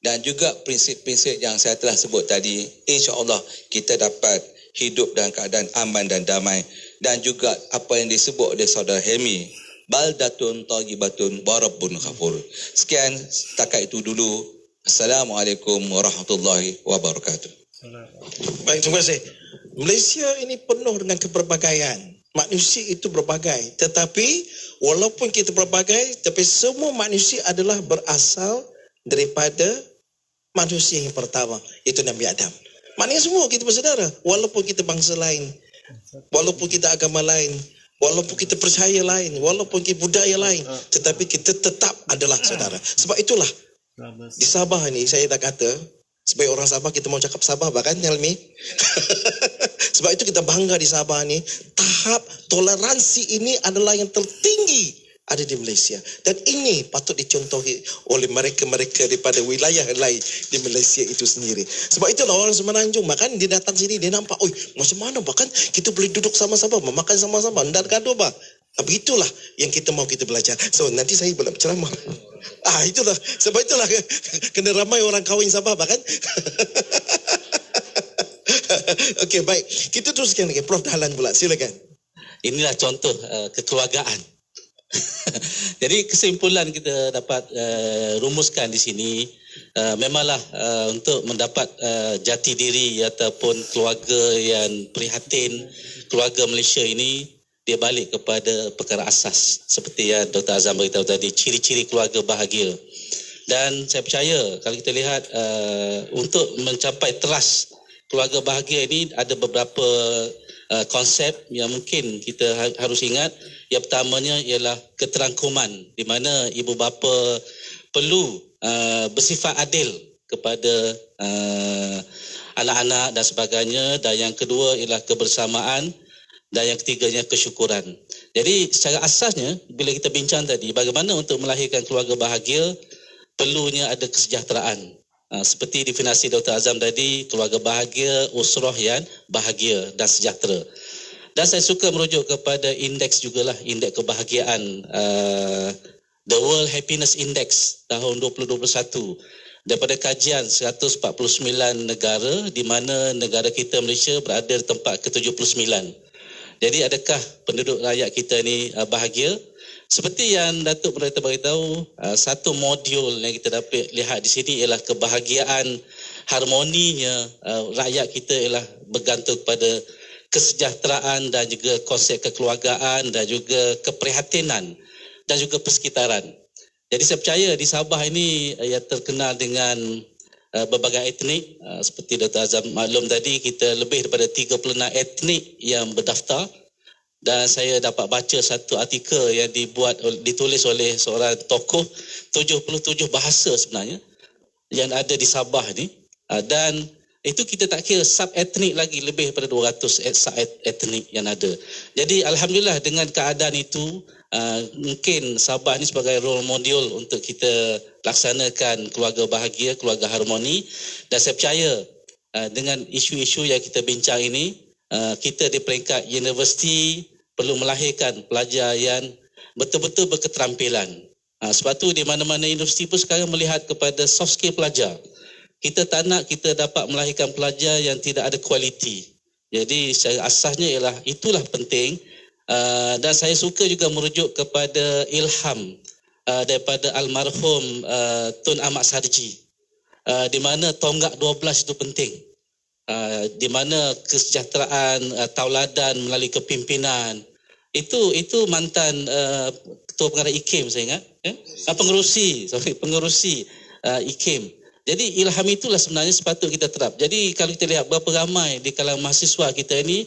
S9: dan juga prinsip-prinsip yang saya telah sebut tadi, insya-Allah kita dapat hidup dalam keadaan aman dan damai. Dan juga apa yang disebut oleh saudara Helmi, baldatun thayibatun wa rabbun ghafur. Sekian, setakat itu dulu. Assalamualaikum warahmatullahi wabarakatuh.
S5: Baik, terima kasih. Malaysia ini penuh dengan keperbagaian. Manusia itu berbagai. Tetapi walaupun kita berbagai, tapi semua manusia adalah berasal daripada manusia yang pertama, itu Nabi Adam. Maknanya semua kita bersaudara. Walaupun kita bangsa lain, walaupun kita agama lain, walaupun kita percaya lain, walaupun kita budaya lain, tetapi kita tetap adalah saudara. Sebab itulah di Sabah ni saya dah kata, sebagai orang Sabah kita mau cakap Sabah bahkan Helmi. Sebab itu kita bangga di Sabah ni, tahap toleransi ini adalah yang tertinggi ada di Malaysia. Dan ini patut dicontohi oleh mereka-mereka daripada wilayah lain di Malaysia itu sendiri. Sebab itulah orang Semenanjung, makan dia datang sini, dia nampak, oi, macam mana bahkan kita boleh duduk sama-sama, memakan sama-sama, dan gaduh bah. Begitulah yang kita mau kita belajar. So nanti saya boleh berceramah. Itulah. Sebab itulah kena ramai orang kahwin Sabah bahkan. Okey, baik. Kita teruskan lagi. Prof Dahlan pula, silakan.
S7: Inilah contoh kekeluargaan. Jadi kesimpulan kita dapat rumuskan di sini, memanglah untuk mendapat jati diri ataupun keluarga yang prihatin, keluarga Malaysia ini, dia balik kepada perkara asas seperti yang Dr. Azam beritahu tadi, ciri-ciri keluarga bahagia. Dan saya percaya kalau kita lihat untuk mencapai teras keluarga bahagia ini ada beberapa konsep yang mungkin kita harus ingat. Yang pertamanya ialah keterangkuman, di mana ibu bapa perlu bersifat adil kepada anak-anak dan sebagainya, dan yang kedua ialah kebersamaan, dan yang ketiganya kesyukuran. Jadi secara asasnya bila kita bincang tadi bagaimana untuk melahirkan keluarga bahagia, perlunya ada kesejahteraan. Seperti definisi Dr. Azam tadi, keluarga bahagia, usrah yang bahagia dan sejahtera. Dan saya suka merujuk kepada indeks jugalah, indeks kebahagiaan, The World Happiness Index tahun 2021. Daripada kajian 149 negara, di mana negara kita Malaysia berada di tempat ke-79. Jadi adakah penduduk rakyat kita ni bahagia? Seperti yang Datuk Pendeta beritahu, satu modul yang kita dapat lihat di sini ialah kebahagiaan, harmoninya rakyat kita ialah bergantung pada kesejahteraan dan juga konsep kekeluargaan dan juga keprihatinan dan juga persekitaran. Jadi saya percaya di Sabah ini yang terkenal dengan berbagai etnik, seperti Dr. Azam maklum tadi, kita lebih daripada 36 etnik yang berdaftar. Dan saya dapat baca satu artikel yang ditulis oleh seorang tokoh, 77 bahasa sebenarnya yang ada di Sabah ni. Dan itu kita tak kira sub-etnik lagi, lebih daripada 200 sub-etnik yang ada. Jadi Alhamdulillah dengan keadaan itu, mungkin Sabah ni sebagai role model untuk kita laksanakan keluarga bahagia, keluarga harmoni. Dan saya percaya dengan isu-isu yang kita bincang ini, kita di peringkat universiti perlu melahirkan pelajar yang betul-betul berketerampilan. Sebab tu di mana-mana universiti pun sekarang melihat kepada soft skill pelajar. Kita tak nak kita dapat melahirkan pelajar yang tidak ada kualiti. Jadi secara asasnya ialah itulah penting. Dan saya suka juga merujuk kepada ilham daripada almarhum Tun Ahmad Sarji, di mana tonggak 12 itu penting. Di mana kesejahteraan, tauladan melalui kepimpinan, itu mantan ketua pengarah IKIM saya ingat, pengerusi IKIM. Jadi ilham itulah sebenarnya sepatut kita terap. Jadi kalau kita lihat berapa ramai di kalangan mahasiswa kita ini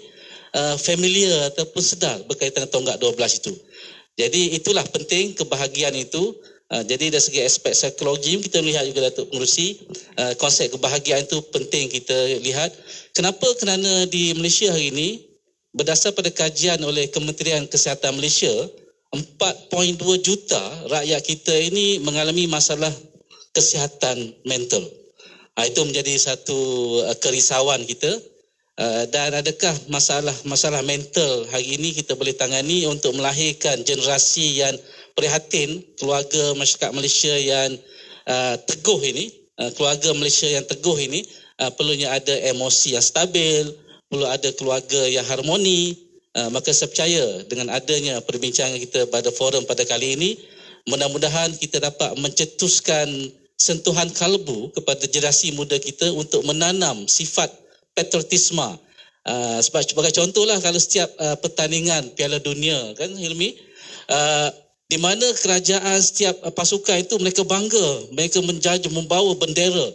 S7: familiar ataupun sedar berkaitan dengan tonggak 12 itu. Jadi itulah penting kebahagiaan itu. Jadi dari segi aspek psikologi kita melihat juga Datuk Pengerusi, konsep kebahagiaan itu penting kita lihat. Kenapa? Kerana di Malaysia hari ini berdasar pada kajian oleh Kementerian Kesihatan Malaysia, 4.2 juta rakyat kita ini mengalami masalah kesihatan mental. Itu menjadi satu kerisauan kita. Dan adakah masalah mental hari ini kita boleh tangani untuk melahirkan generasi yang prihatin, keluarga masyarakat Malaysia yang teguh ini, keluarga Malaysia yang teguh ini, perlunya ada emosi yang stabil, perlu ada keluarga yang harmoni. Maka saya percaya dengan adanya perbincangan kita pada forum pada kali ini, mudah-mudahan kita dapat mencetuskan sentuhan kalbu kepada generasi muda kita untuk menanam sifat patriotisme. Sebagai contohlah, kalau setiap pertandingan Piala Dunia kan Hilmi, di mana kerajaan setiap pasukan itu mereka bangga, mereka membawa bendera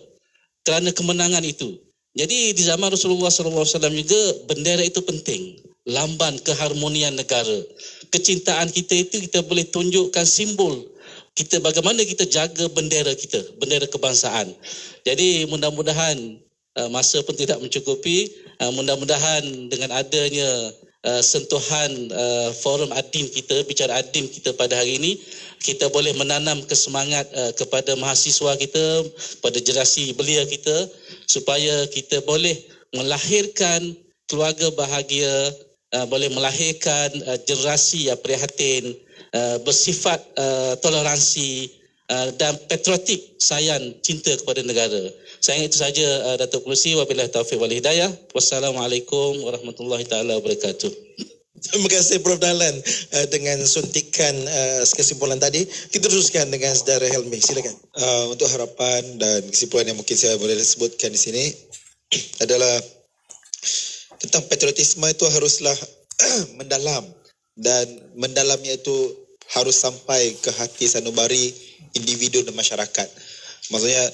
S7: kerana kemenangan itu. Jadi di zaman Rasulullah SAW juga bendera itu penting, lambang keharmonian negara. Kecintaan kita itu kita boleh tunjukkan simbol kita, bagaimana kita jaga bendera kita, bendera kebangsaan. Jadi mudah-mudahan masa pun tidak mencukupi, mudah-mudahan dengan adanya sentuhan forum adin kita, bicara adin kita pada hari ini, kita boleh menanam kesemangat kepada mahasiswa kita, pada generasi belia kita, supaya kita boleh melahirkan keluarga bahagia, boleh melahirkan generasi yang prihatin, bersifat toleransi dan patriotik, sayang, cinta kepada negara. Saya ingat itu saja Datuk Pengerusi. Wabillahi taufiq wal hidayah. Wassalamualaikum warahmatullahi taala wabarakatuh.
S5: Terima kasih Prof. Dahlan dengan suntikan kesimpulan tadi. Kita teruskan dengan Saudara Helmi. Silakan.
S8: Untuk harapan dan kesimpulan yang mungkin saya boleh sebutkan di sini adalah tentang patriotisme itu haruslah mendalam, dan mendalamnya itu harus sampai ke hati sanubari individu dan masyarakat. Maksudnya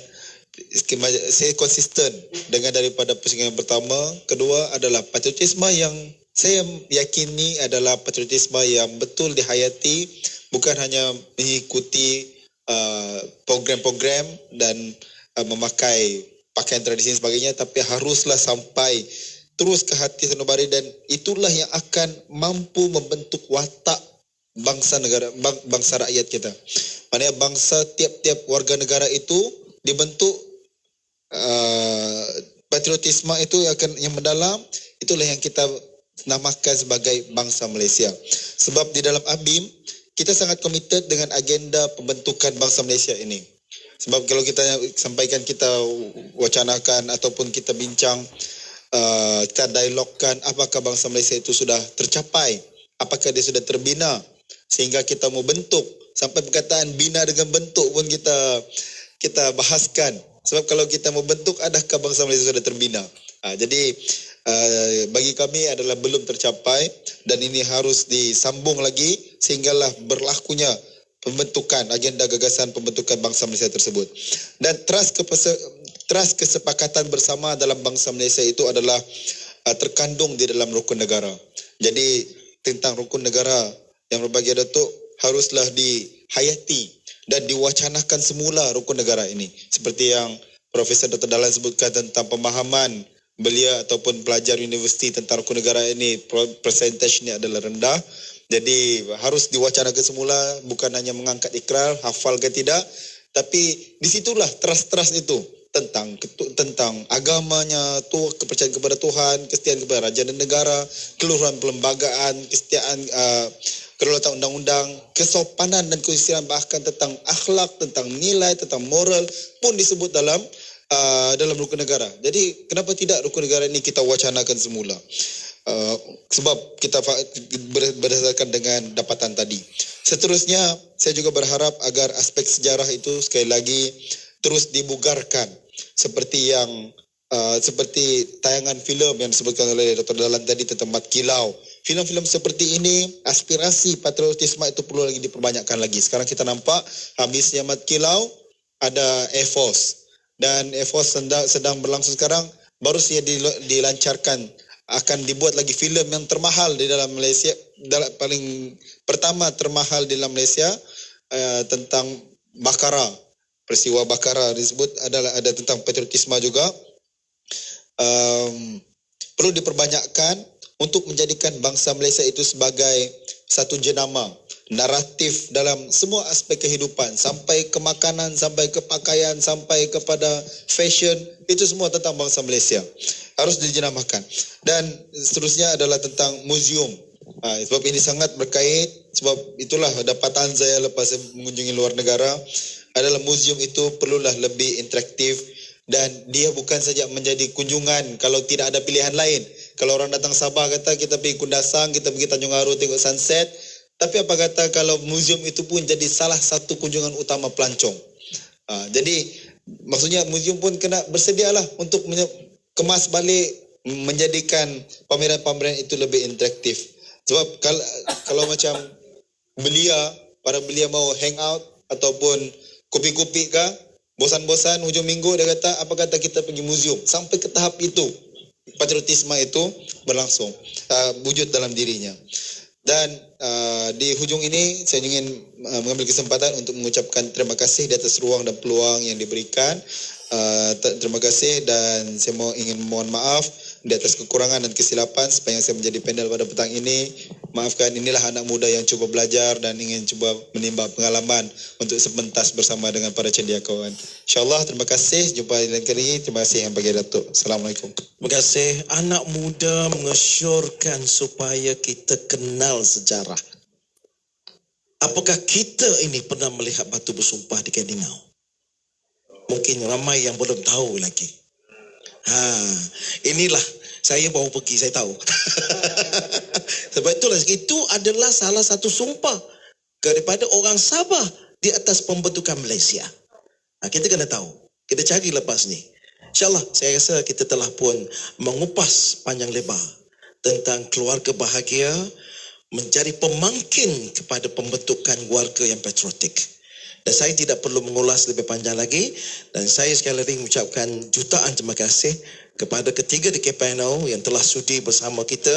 S8: saya konsisten dengan daripada pusingan pertama. Kedua adalah patriotisme yang saya yakini adalah patriotisme yang betul dihayati, bukan hanya mengikuti program-program dan memakai pakaian tradisi dan sebagainya, tapi haruslah sampai terus ke hati sanubari, dan itulah yang akan mampu membentuk watak bangsa negara, bangsa rakyat kita. Maknanya bangsa tiap-tiap warga negara itu dibentuk patriotisme itu yang mendalam, itulah yang kita namakan sebagai bangsa Malaysia. Sebab di dalam ABIM kita sangat komited dengan agenda pembentukan bangsa Malaysia ini. Sebab kalau kita sampaikan, kita wacanakan ataupun kita bincang, kita dialogkan apakah bangsa Malaysia itu sudah tercapai, apakah dia sudah terbina, sehingga kita mau bentuk. Sampai perkataan bina dengan bentuk pun kita bahaskan. Sebab kalau kita mau bentuk, adakah bangsa Malaysia sudah terbina? Jadi bagi kami adalah belum tercapai, dan ini harus disambung lagi sehinggalah berlakunya pembentukan agenda gagasan pembentukan bangsa Malaysia tersebut. Dan trust kesepakatan bersama dalam bangsa Malaysia itu adalah terkandung di dalam rukun negara. Jadi tentang rukun negara yang berbahagia Datuk haruslah dihayati dan diwacanakan semula rukun negara ini. Seperti yang Profesor Dr. Dahlan sebutkan tentang pemahaman belia ataupun pelajar universiti tentang rukun negara ini, persentasenya adalah rendah. Jadi harus diwacanakan semula, bukan hanya mengangkat ikrar, hafal ke tidak, tapi disitulah trust itu tentang agamanya, kepercayaan kepada Tuhan, kesetiaan kepada raja dan negara, keluhuran perlembagaan, kesetiaan kedaulatan undang-undang, kesopanan dan kesusilaan, bahkan tentang akhlak, tentang nilai, tentang moral pun disebut dalam rukun negara. Jadi kenapa tidak rukun negara ini kita wacanakan semula? Sebab kita berdasarkan dengan dapatan tadi. Seterusnya, saya juga berharap agar aspek sejarah itu sekali lagi terus dibugarkan, seperti tayangan filem yang disebutkan oleh Dr. Dahlan tadi tentang Mat Kilau. Filem-filem seperti ini, aspirasi patriotisme itu perlu lagi diperbanyakkan lagi. Sekarang kita nampak habisnya Mat Kilau, ada Air Force, dan Air Force sedang berlangsung sekarang, baru saja dilancarkan. Akan dibuat lagi filem yang termahal di dalam Malaysia, paling pertama termahal di dalam Malaysia, tentang Bakara, peristiwa Bakara disebut, ada tentang patriotisme juga. Perlu diperbanyakkan untuk menjadikan bangsa Malaysia itu sebagai satu jenama naratif dalam semua aspek kehidupan, sampai ke makanan, sampai ke pakaian, sampai kepada fashion, itu semua tentang bangsa Malaysia. Harus dijenamakan. Dan seterusnya adalah tentang muzium. Sebab ini sangat berkait, sebab itulah dapatan saya lepas saya mengunjungi luar negara, adalah muzium itu perlulah lebih interaktif, dan dia bukan saja menjadi kunjungan kalau tidak ada pilihan lain. Kalau orang datang Sabah kata kita pergi Kundasang, kita pergi Tanjung Aru tengok sunset, tapi apa kata kalau muzium itu pun jadi salah satu kunjungan utama pelancong. Jadi maksudnya muzium pun kena bersedialah untuk kemas balik, menjadikan pameran-pameran itu lebih interaktif. Sebab kalau macam para belia mau hang out ataupun kopi-kopi kah, bosan-bosan hujung minggu, dia kata apa kata kita pergi muzium. Sampai ke tahap itu patriotisme itu berlangsung, wujud dalam dirinya. Dan di hujung ini saya ingin mengambil kesempatan untuk mengucapkan terima kasih di atas ruang dan peluang yang diberikan. Terima kasih, dan saya ingin mohon maaf di atas kekurangan dan kesilapan sepanjang saya menjadi panel pada petang ini. Maafkan, inilah anak muda yang cuba belajar dan ingin cuba menimba pengalaman untuk sepentas bersama dengan para cendekiawan. InsyaAllah, terima kasih. Jumpa di lain kali. Terima kasih yang bagi Datuk. Assalamualaikum.
S5: Terima kasih. Anak muda mengesyorkan supaya kita kenal sejarah. Apakah kita ini pernah melihat batu bersumpah di Kendingau? Mungkin ramai yang belum tahu lagi. Inilah saya baru pergi, saya tahu. Sebab itulah itu adalah salah satu sumpah daripada orang Sabah di atas pembentukan Malaysia. Kita kena tahu. Kita cari lepas ni. InsyaAllah saya rasa kita telah pun mengupas panjang lebar tentang keluarga bahagia menjadi pemangkin kepada pembentukan keluarga yang patriotik. Dan saya tidak perlu mengulas lebih panjang lagi, dan saya sekali lagi mengucapkan jutaan terima kasih kepada ketiga DK panel yang telah sudi bersama kita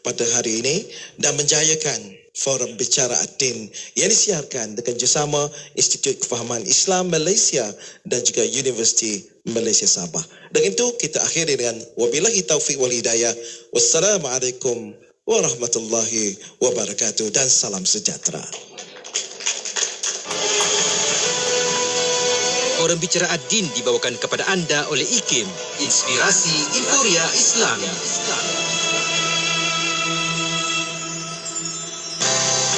S5: pada hari ini dan menjayakan Forum Bicara Ad-Din yang disiarkan dengan kerjasama Institut Kefahaman Islam Malaysia dan juga Universiti Malaysia Sabah. Dengan itu kita akhiri dengan wabillahi taufiq wal hidayah. Wassalamualaikum warahmatullahi wabarakatuh dan salam sejahtera.
S4: Forum Bicara Ad-Din dibawakan kepada anda oleh IKIM, Inspirasi Inforia Islam.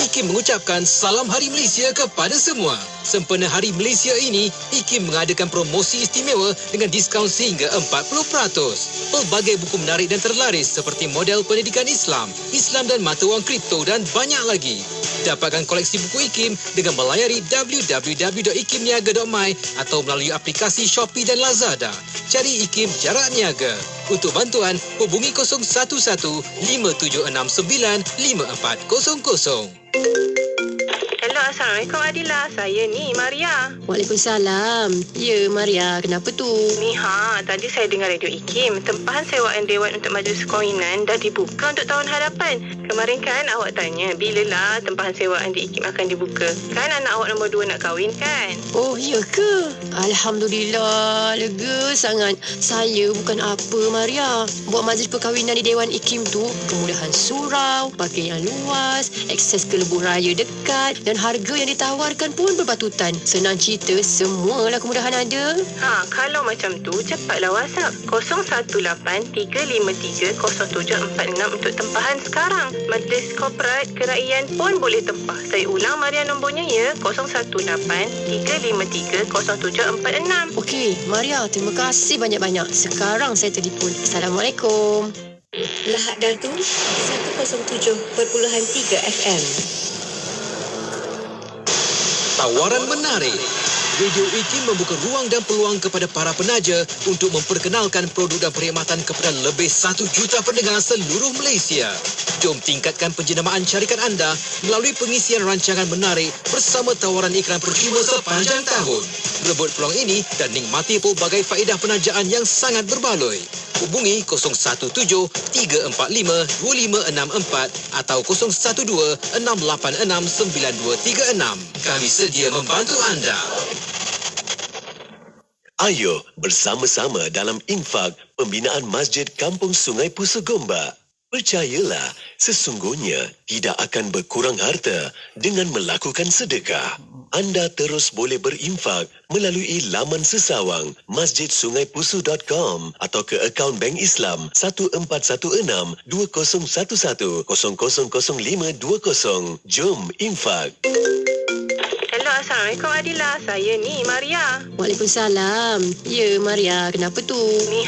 S4: IKIM mengucapkan salam Hari Malaysia kepada semua. Sempena Hari Malaysia ini, IKIM mengadakan promosi istimewa dengan diskaun sehingga 40%. Pelbagai buku menarik dan terlaris seperti model pendidikan Islam, Islam dan mata wang kripto dan banyak lagi. Dapatkan koleksi buku IKIM dengan melayari www.ikimniaga.my atau melalui aplikasi Shopee dan Lazada. Cari IKIM Jarak Niaga. Untuk bantuan, hubungi 011-576-9400.
S10: Hello, Assalamualaikum Adila. Saya ni Maria.
S11: Waalaikumsalam. Ya, Maria. Kenapa tu?
S10: Ni tadi saya dengar radio IKIM. Tempahan sewaan Dewan untuk Majlis Kawinan dah dibuka untuk tahun hadapan. Kemarin kan awak tanya bilalah tempahan sewaan di IKIM akan dibuka. Kan anak awak nombor 2 nak kahwin kan?
S11: Oh, iya ke? Alhamdulillah. Lega sangat. Saya bukan apa, Maria. Buat majlis perkahwinan di Dewan IKIM tu, kemudahan surau, parking yang luas, akses ke lebuh raya dekat dan harga yang ditawarkan pun berbatutan. Senang cerita, semualah kemudahan ada.
S10: Kalau macam tu, cepatlah WhatsApp 0183530746 untuk tempahan sekarang. Majlis korporat keraian pun boleh tempah. Saya ulang Maria nombornya ya, 0183530746.
S11: Okey, Maria, terima kasih banyak-banyak. Sekarang saya telefon. Assalamualaikum.
S12: Lahad Datu 107.3 FM.
S4: Tawaran menarik. Radio IKIM membuka ruang dan peluang kepada para penaja untuk memperkenalkan produk dan perkhidmatan kepada lebih 1 juta pendengar seluruh Malaysia. Jom tingkatkan penjenamaan syarikat anda melalui pengisian rancangan menarik bersama tawaran iklan percuma sepanjang tahun. Rebut peluang ini dan nikmati pelbagai faedah penajaan yang sangat berbaloi. Hubungi 017-345-2564 atau 012-686-9236. Kami sedia membantu anda.
S13: Ayo bersama-sama dalam infak pembinaan Masjid Kampung Sungai Pusu Gombak. Percayalah, sesungguhnya tidak akan berkurang harta dengan melakukan sedekah. Anda terus boleh berinfak melalui laman sesawang masjidsungai-pusu.com atau ke akaun Bank Islam 1416-2011-000520. Jom infak.
S10: Hello, Assalamualaikum Adila. Saya ni Maria.
S11: Waalaikumsalam. Ya, Maria. Kenapa tu?
S10: Ni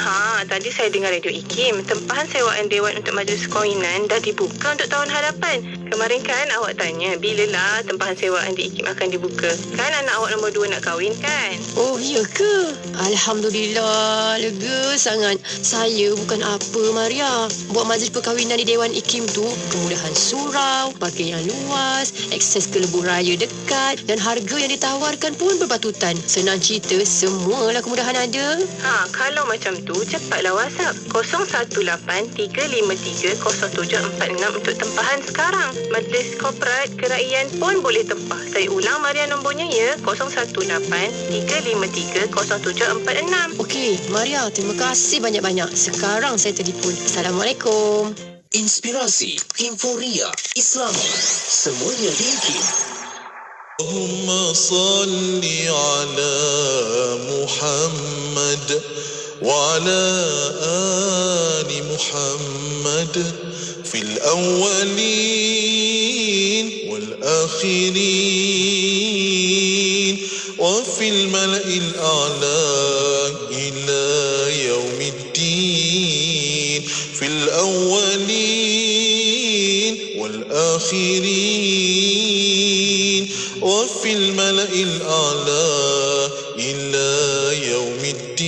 S10: tadi saya dengar radio IKIM. Tempahan sewaan Dewan untuk Majlis Kawinan dah dibuka untuk tahun hadapan. Kemarin kan awak tanya bilalah tempahan sewaan di IKIM akan dibuka. Kan anak awak nombor 2 nak kahwin kan?
S11: Oh, iya ke? Alhamdulillah. Lega sangat. Saya bukan apa, Maria. Buat majlis perkahwinan di Dewan IKIM tu, kemudahan surau, parking yang luas, akses ke lebuh raya dekat dan harga yang ditawarkan pun berbatutan. Senang cerita, semualah kemudahan ada.
S10: Kalau macam tu, cepatlah WhatsApp 0183530746 untuk tempahan sekarang. Majlis korporat keraian pun boleh tempah. Saya ulang Maria nombornya ya, 0183530746.
S11: Okey, Maria, terima kasih banyak-banyak. Sekarang saya telefon. Assalamualaikum.
S13: Inspirasi Inforia Islam. Semuanya di IKIM.
S2: Allahumma salli ala Muhammad wa ala ali Muhammad fil awwalin wal akhirin wa fil mala'il a'la ila yaumiddin fil awwalin wal akhirin وفي الملأ الأعلى إلى يوم الدين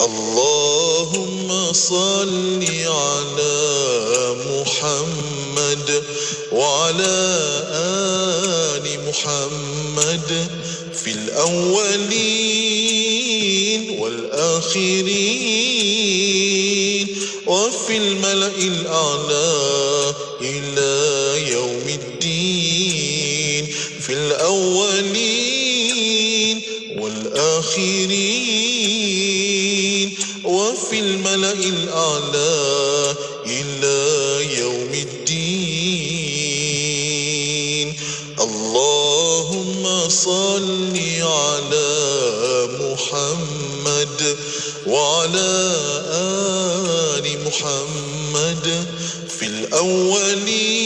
S2: اللهم صل على محمد وعلى آل محمد في الأولين والآخرين وفي الملأ الأعلى وفي الملأ الأعلى إلى يوم الدين. اللهم صل على محمد وعلى آل محمد في الأولين